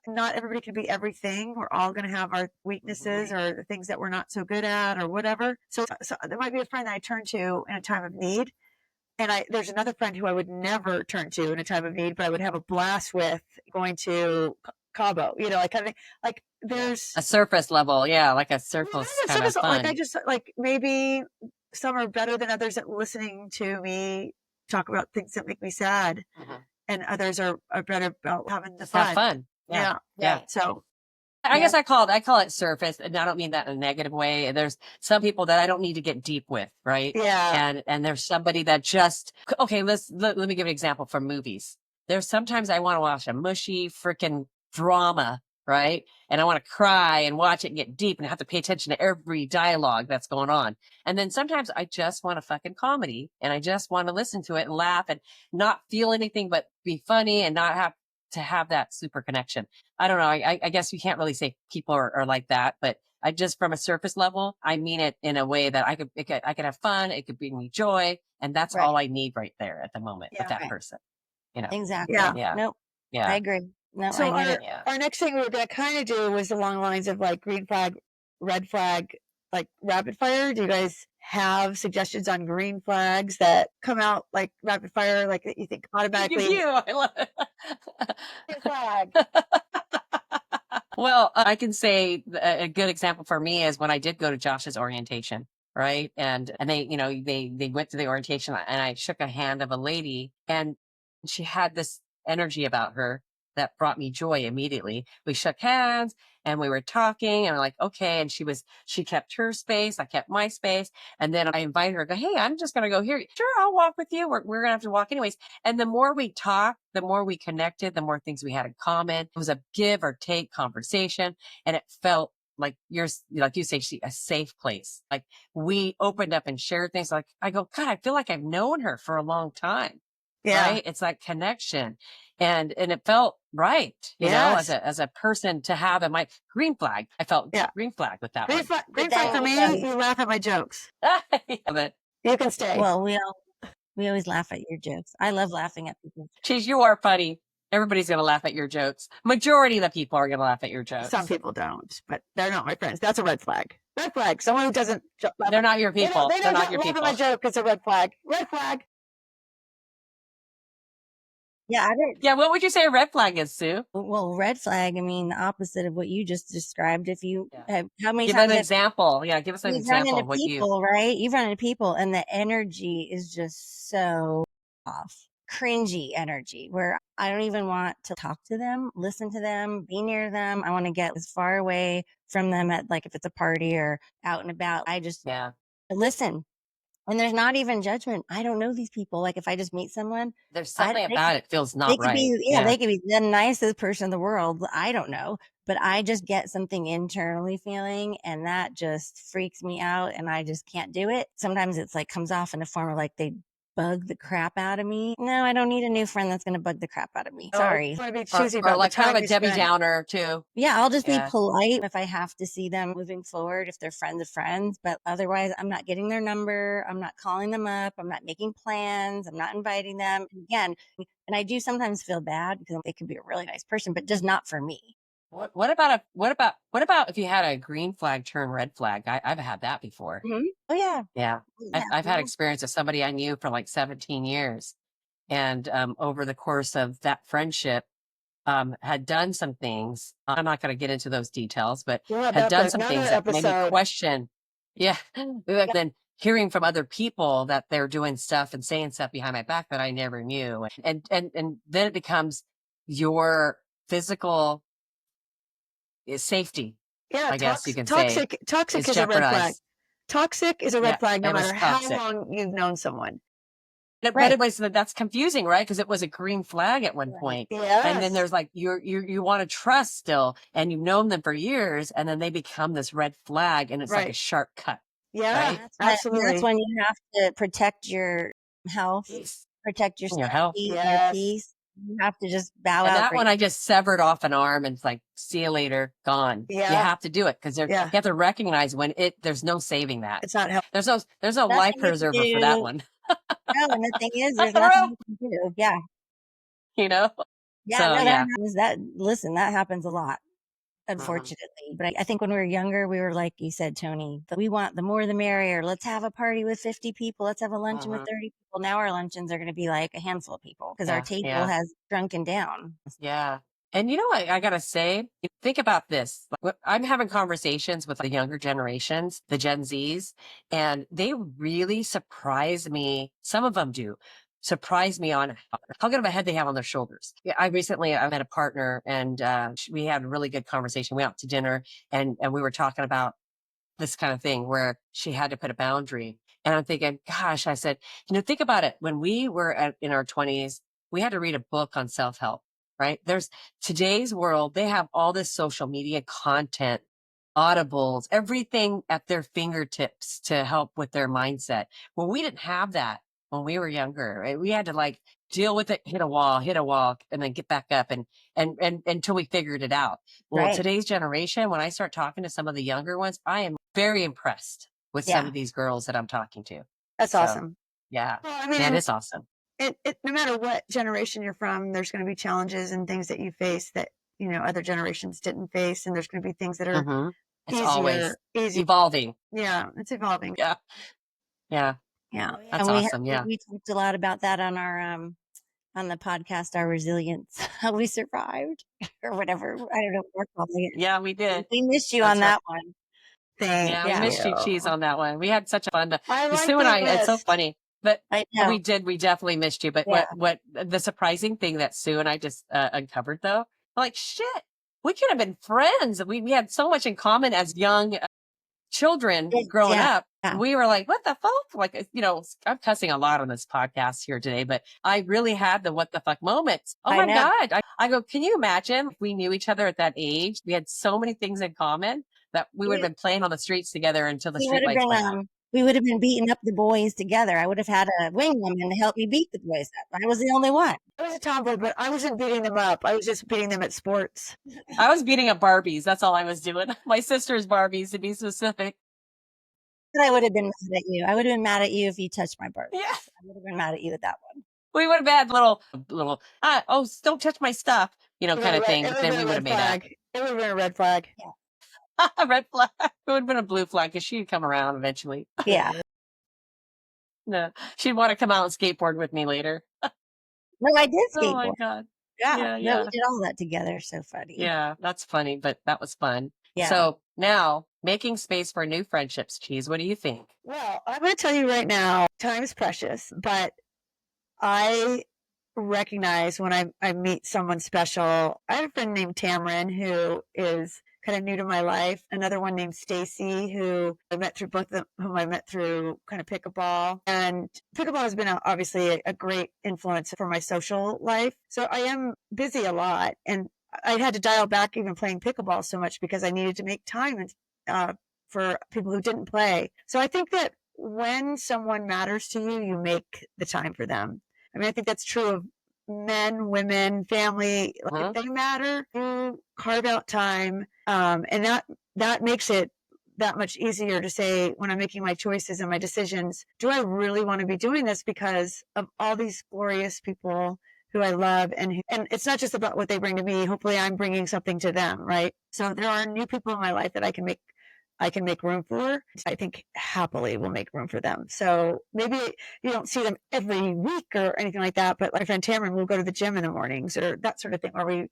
not everybody can be everything. We're all going to have our weaknesses or the things that we're not so good at or whatever. So there might be a friend that I turn to in a time of need. And there's another friend who I would never turn to in a time of need, but I would have a blast with going to Cabo, like kind of like there's A surface level. Yeah. Like a surface kind of like I fun. just like maybe some are better than others at listening to me talk about things that make me sad, Mhm. and others are better about having the Just have fun. fun. Yeah. Yeah. Yeah. So I guess I call it surface, and I don't mean that in a negative way. There's some people that I don't need to get deep with, right? yeah, And there's somebody that just okay. Let me give an example from movies. There's sometimes I want to watch a mushy freaking drama, right? And I want to cry and watch it and get deep and have to pay attention to every dialogue that's going on. And then sometimes I just want a fucking comedy and I just want to listen to it and laugh and not feel anything but be funny and not have to have that super connection. I don't know. I guess you can't really say people are like that, but I just from a surface level, I mean it in a way that I could have fun. It could bring me joy, and that's Right. all I need right there at the moment with yeah, that Right. person. You know? Exactly. yeah. Yeah, Nope. I yeah, agree. No, So I get it. yeah. our next thing we were going to kind of do was along the lines of like green flag, red flag, like rapid fire. Do you guys have suggestions on green flags that come out like rapid fire, like that you think Look at automatically you. I love it. green flag? Well, I can say a good example for me is when I did go to Josh's orientation, right? And they, they went to the orientation and I shook a hand of a lady and she had this energy about her that brought me joy immediately. We shook hands and we were talking and I'm like, okay. And she kept her space. I kept my space. And then I invited her, go, hey, I'm just going to go here. Sure. I'll walk with you. We're going to have to walk anyways. And the more we talked, the more we connected, the more things we had in common. It was a give or take conversation. And it felt like like you say, a safe place. Like we opened up and shared things. Like I go, God, I feel like I've known her for a long time. Yeah. Right. It's that connection. And it felt right, Yes. as a person to have in my green flag. I felt Yeah. green flag with that Green one. flag. Did Green flag they? for me. You laugh at my jokes. But You can stay. Well, we always laugh at your jokes. I love laughing at people. geez, you are funny. Everybody's going to laugh at your jokes. Majority of the people are going to laugh at your Some jokes. people don't, but they're not my friends. That's a red flag. Red flag. Someone who doesn't laugh. They're not your people. They They're don't not your laugh at people. my joke. It's a red flag. Red flag. Yeah, I didn't. Yeah, what would you say a red flag is, Sue? Well, red flag, I mean, the opposite of what you just described. If you Yeah. have, how many Give an times have example. Yeah, give us an you've run example into of what you. people, right? You've run into people and the energy is just so off. Cringy energy where I don't even want to talk to them, listen to them, be near them. I want to get as far away from them at like if it's a party or out and about. I just Yeah, listen. And there's not even judgment. I don't know these people. Like if I just meet someone, there's I something they about it feels they not could right. be, yeah, Yeah, they could be the nicest person in the world. I don't know, but I just get something internally feeling and that just freaks me out and I just can't do it. Sometimes it's like comes off in a form of like they bug the crap out of me. No, I don't need a new friend that's going to bug the crap out of me. Oh, I Sorry. want to be or choosy or about the like kind of time a you Debbie spend. Downer too. Yeah, I'll just be Yeah, polite if I have to see them moving forward, if they're friends of friends, but otherwise I'm not getting their number. I'm not calling them up. I'm not making plans. I'm not inviting them. And again, and I do sometimes feel bad because they could be a really nice person, but just not for me. what about if you had a green flag turn red flag? I've had that before. Oh yeah. Yeah, Yeah. I've had experience with somebody I knew for like 17 years, and over the course of that friendship, had done some things. I'm not going to get into those details, but We'll have had done some another things that made me episode. question. Yeah, then hearing from other people that they're doing stuff and saying stuff behind my back that I never knew, and then it becomes your physical safety, Yeah, I guess you can say, toxic is is a red flag. jeopardized. Toxic is a Yeah, red flag no it matter was how toxic. long you've known someone. But Right. it was that's confusing, right? Because it was a green flag at one Right. point. And then Yes. there's like you want to trust still, and you've known them for years, and then they become this red flag, and it's like a Right. sharp cut, Yeah, right? That's absolutely. when you have to protect your health, Yes. protect your Your health. sanity, your Yes. peace. You have to just bow And out that one gracefully. I just severed off an arm and it's like, see you later, gone. You Yeah. have to do it because you Yeah. have to recognize when there's no saving that. It's not healthy. There's no life Nothing you can preserver for that do. one. No, and the thing is, A there's nothing rope, you can do. Yeah. you know? Yeah, So no, that yeah. happens. Listen, that happens a lot, Mhm. unfortunately. But I think when we were younger, we were like you said, Tony, that we want the more the merrier. Let's have a party with 50 people. Let's have a luncheon with Mhm. 30 people. Now our luncheons are going to be like a handful of people because our Yeah. table Yeah. has shrunken down. Yeah. And you know what I gotta say? Think about this. I'm having conversations with the younger generations, the Gen Zs, and they really surprise me. Some of them do surprise me on how good of a head they have on their shoulders. Yeah, I met a partner and we had a really good conversation. We went out to dinner and we were talking about this kind of thing where she had to put a boundary. And I'm thinking, gosh, I said, think about it. When we were in our 20s, we had to read a book on self help, right? There's today's world, they have all this social media content, audibles, everything at their fingertips to help with their mindset. Well, we didn't have that when we were younger, right? We had to like deal with it, hit a wall, and then get back up and until we figured it out. Well, Right. today's generation, when I start talking to some of the younger ones, I am very impressed with some Yeah. of these girls that I'm talking to. That's So, awesome. yeah, Well, I that mean, is awesome. no matter what generation you're from, there's going to be challenges and things that you face that, other generations didn't face. And there's going to be things that are Hmm. It's always easier. evolving. Yeah, it's evolving. Yeah, yeah, Yeah. that's And awesome. Yeah, we talked a lot about that on the podcast, our resilience, how we survived or whatever. I don't know what we're calling yeah, we it. did. We missed you on That's right. that one. Thank Yeah, we Yeah. missed you, you. cheese, on that one. We had such a fun. I like Sue and being I, it's so missed. funny, but I know. we did. We definitely missed you. But Yeah. what the surprising thing that Sue and I just uncovered, though, like shit, we could have been friends. We had so much in common as young children growing Yeah. up. Yeah. We were like, what the fuck? Like, I'm cussing a lot on this podcast here today, but I really had the what the fuck moments. Oh I my know. God. I go, can you imagine if we knew each other at that age? We had so many things in common that we would have been playing on the streets together until the We would street have lights went out. been we would have been beating up the boys together. I would have had a wing woman to help me beat the boys up. I was the only one. I was a tomboy, but I wasn't beating them up. I was just beating them at sports. I was beating up Barbies. That's all I was doing. My sister's Barbies, to be specific. But I would have been mad at you. I would have been mad at you if you touched my Barbies. Yeah. I would have been mad at you with that one. We would have had little, oh, don't touch my stuff, kind of thing. It But would have then been we a would have red made up. flag. It would have been a red flag. A red flag. It would have been a blue flag because she'd come around eventually. Yeah. No, she'd want to come out and skateboard with me later. No, I did Oh my skateboard. God. Yeah. Yeah, No, we yeah. did all that together. So funny. Yeah, that's funny, but that was fun. Yeah. So now making space for new friendships, Cheese. What do you think? Well, I'm going to tell you right now, time is precious, but I recognize when I meet someone special. I have a friend named Tamron who is kind of new to my life. Another one named Stacy who I met through both of them, whom I met through kind of pickleball. And pickleball has been obviously a great influence for my social life. So I am busy a lot, and I had to dial back even playing pickleball so much because I needed to make time uh, for people who didn't play. So I think that when someone matters to you, you make the time for them. I mean, I think that's true of men, women, family. Like, if Mhm. they matter, you carve out time, and that makes it that much easier to say when I'm making my choices and my decisions. Do I really want to be doing this because of all these glorious people who I love, and it's not just about what they bring to me. Hopefully, I'm bringing something to them, right? So there are new people in my life that I can make room for. I think happily will make room for them. So maybe you don't see them every week or anything like that, but my friend Tamron will go to the gym in the mornings or that sort of thing, where we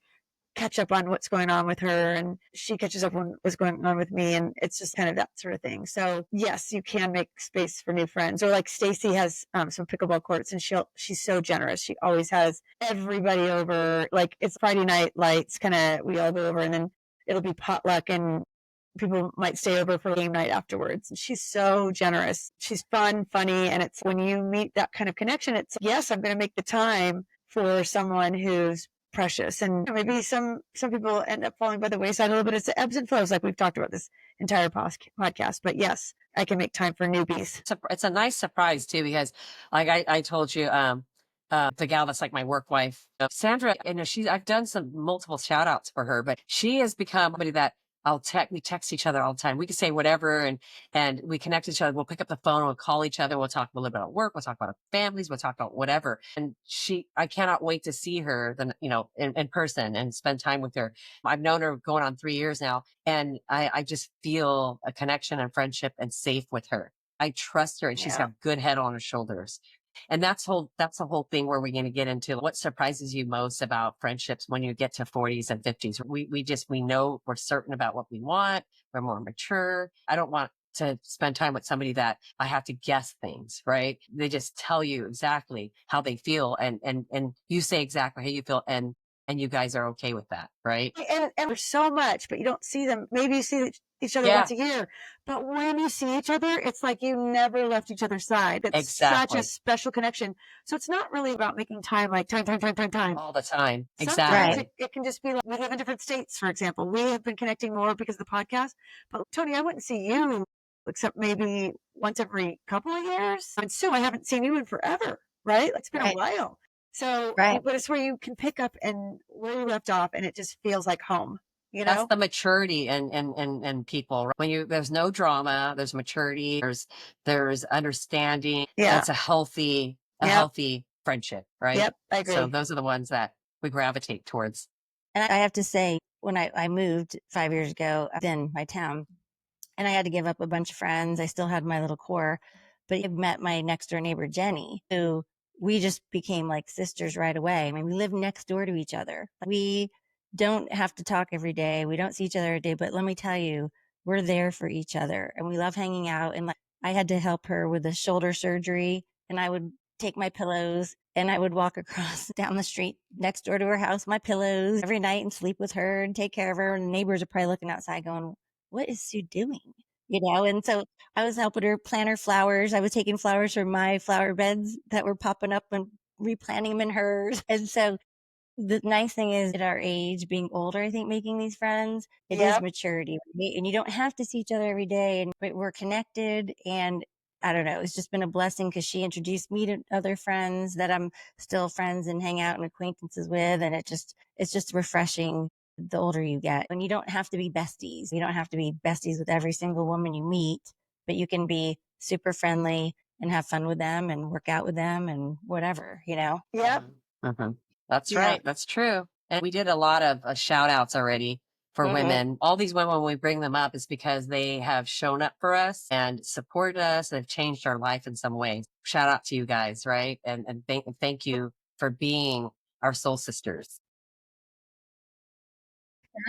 catch up on what's going on with her and she catches up on what's going on with me. And it's just kind of that sort of thing. So yes, you can make space for new friends. Or like Stacy has some pickleball courts and she's so generous. She always has everybody over. Like it's Friday night lights, kind of, we all go over and then it'll be potluck and people might stay over for game night afterwards. And she's so generous. She's fun, funny. And it's when you meet that kind of connection, it's yes, I'm going to make the time for someone who's precious. And maybe some people end up falling by the wayside a little bit. It's the ebbs and flows, like we've talked about this entire podcast. But yes, I can make time for newbies. It's a nice surprise too, because like I told you, the gal that's like my work wife, Sandra, I've done some multiple shout outs for her, but she has become somebody that we text each other all the time. We can say whatever and we connect each other. We'll pick up the phone, we'll call each other. We'll talk a little bit about work. We'll talk about our families. We'll talk about whatever. And I cannot wait to see her in person and spend time with her. I've known her going on 3 years now, and I just feel a connection and friendship and safe with her. I trust her, and she's Yeah. got a good head on her shoulders. And that's the whole thing where we're going to get into what surprises you most about friendships when you get to 40s and 50s. We know we're certain about what we want. We're more mature. I don't want to spend time with somebody that I have to guess things, right? They just tell you exactly how they feel, and you say exactly how you feel, and you guys are okay with that, right? And there's so much, but you don't see them. Maybe you see each other Yeah, once a year, but when you see each other, it's like you never left each other's side. It's such a exactly. special connection. So it's not really about making time, like time. All the time. Sometimes Right. Exactly. it can just be like we live in different states, for example. We have been connecting more because of the podcast. But Tony, I wouldn't see you except maybe once every couple of years. And Sue, I haven't seen you in forever, right? It's been a Right. while. So, Right. but it's where you can pick up and where you left off, and it just feels like home, you That's know? the maturity and people. Right? There's no drama, there's maturity, there's understanding. Yeah. It's a Yep. healthy friendship, right? Yep. I So agree. those are the ones that we gravitate towards. And I have to say, when I moved 5 years ago, in my town, and I had to give up a bunch of friends. I still had my little core, but I met my next door neighbor, Jenny, who we just became like sisters right away. I mean, we live next door to each other. We don't have to talk every day. We don't see each other every day, but let me tell you, we're there for each other and we love hanging out. And like, I had to help her with a shoulder surgery, and I would take my pillows and I would walk across down the street next door to her house, my pillows every night, and sleep with her and take care of her. And the neighbors are probably looking outside going, what is Sue doing? And so I was helping her plant her flowers. I was taking flowers from my flower beds that were popping up and replanting them in hers. And so the nice thing is at our age, being older, I think making these friends, it is Yep. maturity. Right? And you don't have to see each other every day, but we're connected. And I don't know, it's just been a blessing because she introduced me to other friends that I'm still friends and hang out and acquaintances with. And it's just refreshing the older you get. And you don't have to be besties. You don't have to be besties with every single woman you meet, but you can be super friendly and have fun with them and work out with them and whatever. Yep. Mhm. That's Yeah. right. That's true. And we did a lot of shout outs already for Mm-hmm. women. All these women, when we bring them up, is because they have shown up for us and supported us. They've changed our life in some way. Shout out to you guys, right? And thank you for being our soul sisters.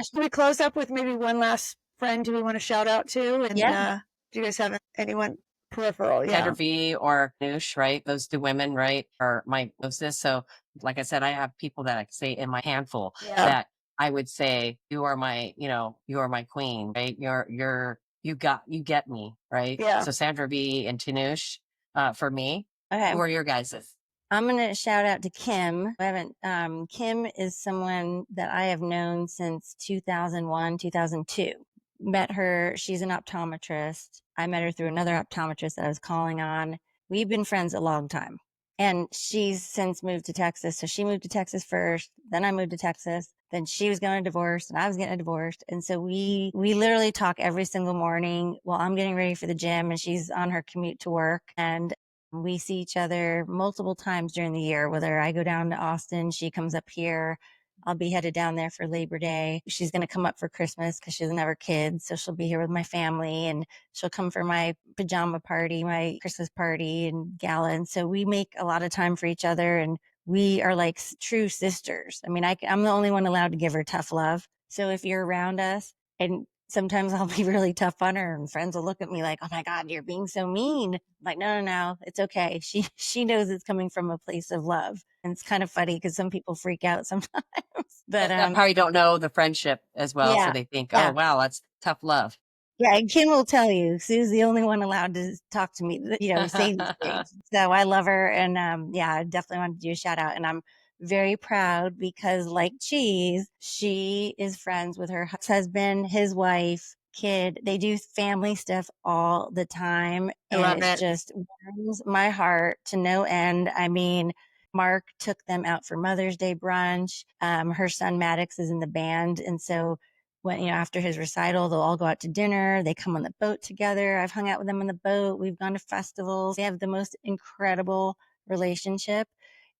Should we close up with maybe one last friend who we want to shout out to? And Yeah. do you guys have anyone peripheral? Sandra Yeah. V or Noosh, right? Those two women, right, are my closest. So, like I said, I have people that I can say in my handful Yeah. that I would say, you are my, you are my queen, right? You get me, right? Yeah. So Sandra V and Tanoosh, for me, Okay. who are your guys's? I'm going to shout out to Kim. I haven't, Kim is someone that I have known since 2001, 2002. Met her. She's an optometrist. I met her through another optometrist that I was calling on. We've been friends a long time. And she's since moved to Texas. So she moved to Texas first. Then I moved to Texas. Then she was going to divorce and I was getting a divorce. And so we literally talk every single morning while I'm getting ready for the gym and she's on her commute to work. And we see each other multiple times during the year, whether I go down to Austin, she comes up here. I'll be headed down there for Labor Day. She's going to come up for Christmas because she doesn't have her kids. So she'll be here with my family and she'll come for my pajama party, my Christmas party and gala. And so we make a lot of time for each other and we are like true sisters. I mean, I'm the only one allowed to give her tough love. So if you're around us and sometimes I'll be really tough on her and friends will look at me like, oh my God, you're being so mean. I'm like, no, it's okay. She knows it's coming from a place of love. And it's kind of funny because some people freak out sometimes, but, That probably don't know the friendship as well. So yeah, they think, oh, yeah. wow, that's tough love. Yeah, and Kim will tell you, Sue's the only one allowed to talk to me, say these things. So I love her. And yeah, I definitely want to do a shout out. And I'm very proud because, like Cheese, she is friends with her husband, his wife, kid. They do family stuff all the time. I And love it it. just warms my heart to no end. I mean, Mark took them out for Mother's Day brunch. Her son Maddox is in the band. And so when, after his recital, they'll all go out to dinner. They come on the boat together. I've hung out with them on the boat. We've gone to festivals. They have the most incredible relationship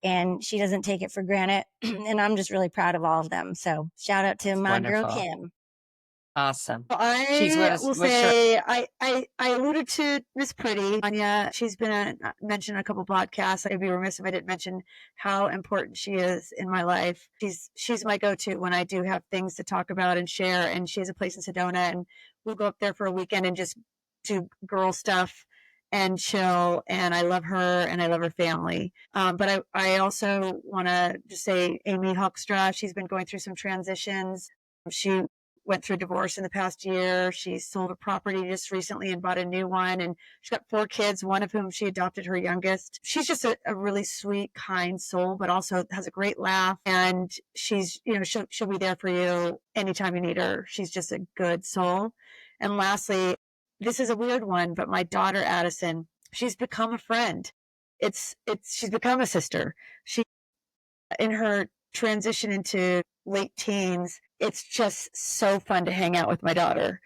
and she doesn't take it for granted. And I'm just really proud of all of them. So shout out to It's my girl, wonderful. Kim. Awesome. I will what's your, say I alluded to Miss Pretty Anya. She's been mentioned in a couple podcasts. I'd be remiss if I didn't mention how important she is in my life. She's my go-to when I do have things to talk about and share. And she has a place in Sedona, and we'll go up there for a weekend and just do girl stuff and chill. And I love her and I love her family. But I also want to just say Amy Hoekstra. She's been going through some transitions. She went through a divorce in the past year. She sold a property just recently and bought a new one. And she's got 4 kids, one of whom she adopted her youngest. She's just a really sweet, kind soul, but also has a great laugh. And she's, she'll be there for you anytime you need her. She's just a good soul. And lastly, this is a weird one, but my daughter, Addison, she's become a friend. She's become a sister. She, in her transition into late teens, it's just so fun to hang out with my daughter.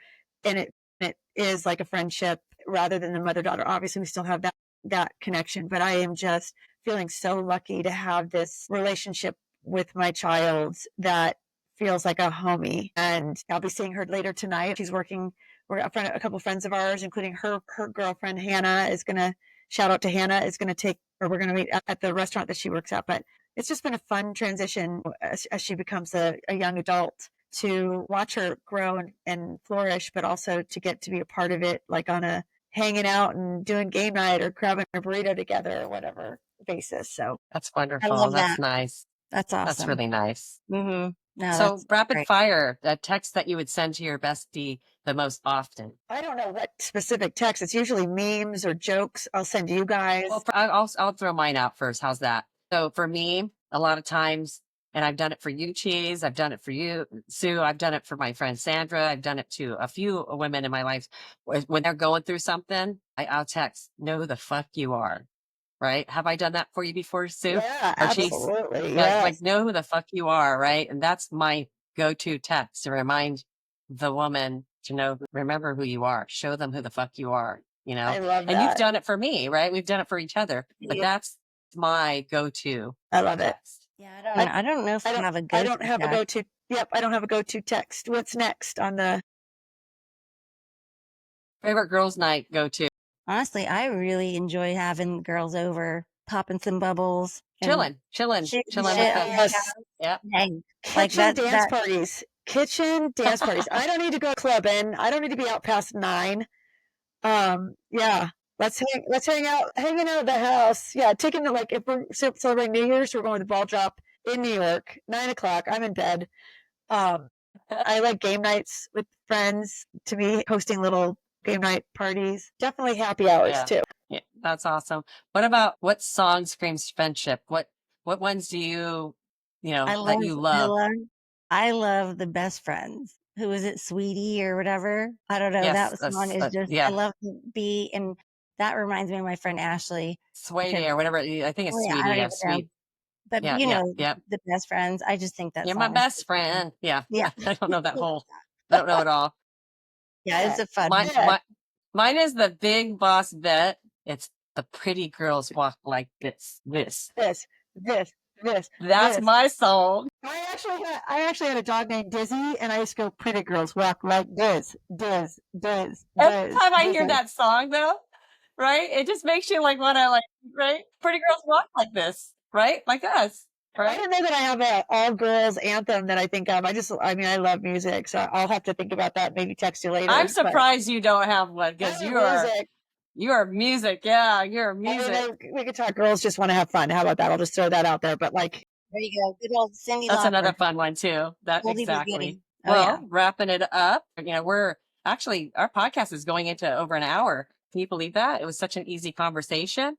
And it is like a friendship rather than the mother-daughter. Obviously, we still have that connection, but I am just feeling so lucky to have this relationship with my child that feels like a homie. And I'll be seeing her later tonight. She's working. A couple of friends of ours, including her girlfriend Hannah, is going to shout out to Hannah. Is going to take, or we're going to meet at the restaurant that she works at. But it's just been a fun transition as she becomes a young adult, to watch her grow and flourish, but also to get to be a part of it, like on a hanging out and doing game night or grabbing a burrito together or whatever basis. So that's I wonderful. love That's that. nice. That's That's awesome. really nice. Mm-hmm. No, So that's rapid great. fire, a text that you would send to your bestie the most often. I don't know what specific text. It's usually memes or jokes I'll send you guys. Well, I'll throw mine out first. How's that? So for me, a lot of times, and I've done it for you, Cheese. I've done it for you, Sue. I've done it for my friend Sandra. I've done it to a few women in my life. When they're going through something, I'll text, "Know who the fuck you are." Right? Have I done that for you before, Sue Yeah, or Cheese? absolutely. Like Yes. know who the fuck you are, right? And that's my go-to text to remind the woman to remember who you are. Show them who the fuck you are. I love And you've that. done it for me, right? We've done it for each other, but Yeah. that's my go-to I love it. text. Yeah. I don't know if I have a I go-to don't have a text. go-to. Yep, I don't have a go-to text. What's next on the? Favorite girls' night go-to. Honestly, I really enjoy having girls over popping some bubbles and chilling shooting with shit them. on the Yes. couch. Yeah. Dang. Like Kitchen dance that parties. Kitchen dance parties. I don't need to go clubbing. I don't need to be out past 9. Yeah. Hanging out at the house. Yeah, taking the like if we're celebrating New Year's, we're going to the ball drop in New York, 9 o'clock. I'm in bed. I like game nights with friends, to me, hosting little game night parties. Definitely happy hours Yeah. too. Yeah, that's awesome. What song screams friendship? What ones do you I that love you I love? love I love the best friends. Who is it, Sweetie or whatever? I don't know. Yes, That song is just I yeah, love the beat, and that reminds me of my friend Ashley because Sweetie or whatever. I think it's oh yeah, I Sweetie. don't Yeah, even know. sweet. But Yeah, you yeah, know, yeah. the best friends. I just think that You're my song is so best funny. friend. Yeah. Yeah. I don't know that whole. I don't know it all. Yeah, it's a fun Mine, one. mine is the Big Boss Bet. It's the pretty girls walk like this. This, this, this, That's this. my song. I actually had a dog named Dizzy, and I used to go, pretty girls walk like this, this, this, Every this, time I this. hear that song, though, right, it just makes you like want to right. Pretty girls walk like this, right, like us, I right? don't know that I have a all girls anthem that I think of. I mean, I love music, so I'll have to think about that. Maybe text you later. I'm But surprised you don't have one I because love music. you are music. Yeah, you're I music. mean, we could talk. Girls just want to have fun. How about that? I'll just throw that out there. But like, There you go. Good old Cyndi That's another Lauper. fun one too. That Oldie but exactly. goodie. Oh yeah. Well, wrapping it up, we're actually our podcast is going into over an hour. Can you believe that? It was such an easy conversation.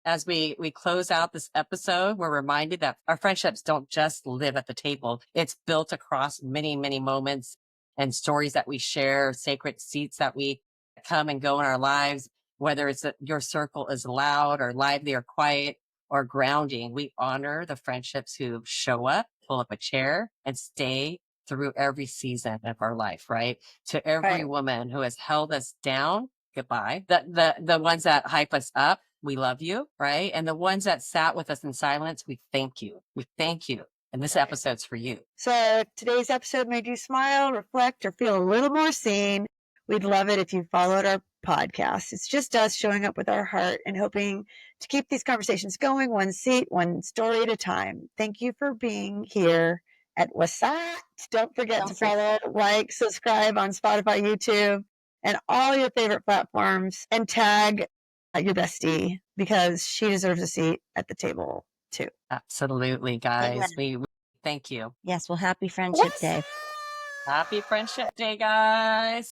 As we close out this episode, we're reminded that our friendships don't just live at the table. It's built across many, many moments and stories that we share, sacred seats that we come and go in our lives, whether it's that your circle is loud or lively or quiet or grounding. We honor the friendships who show up, pull up a chair, and stay through every season of our life, right? To every right. woman who has held us down, goodbye. The ones that hype us up, we love you, right? And the ones that sat with us in silence, we thank you. We thank you. And this episode's for you. So if today's episode made you smile, reflect, or feel a little more seen, we'd love it if you followed our podcast. It's just us showing up with our heart and hoping to keep these conversations going, one seat, one story at a time. Thank you for being here at Wasat. Don't forget to follow, like, subscribe on Spotify, YouTube, and all your favorite platforms, and tag your bestie because she deserves a seat at the table too. Absolutely, guys. We thank you. Yes, well, happy Friendship Day. Happy Friendship Day, guys.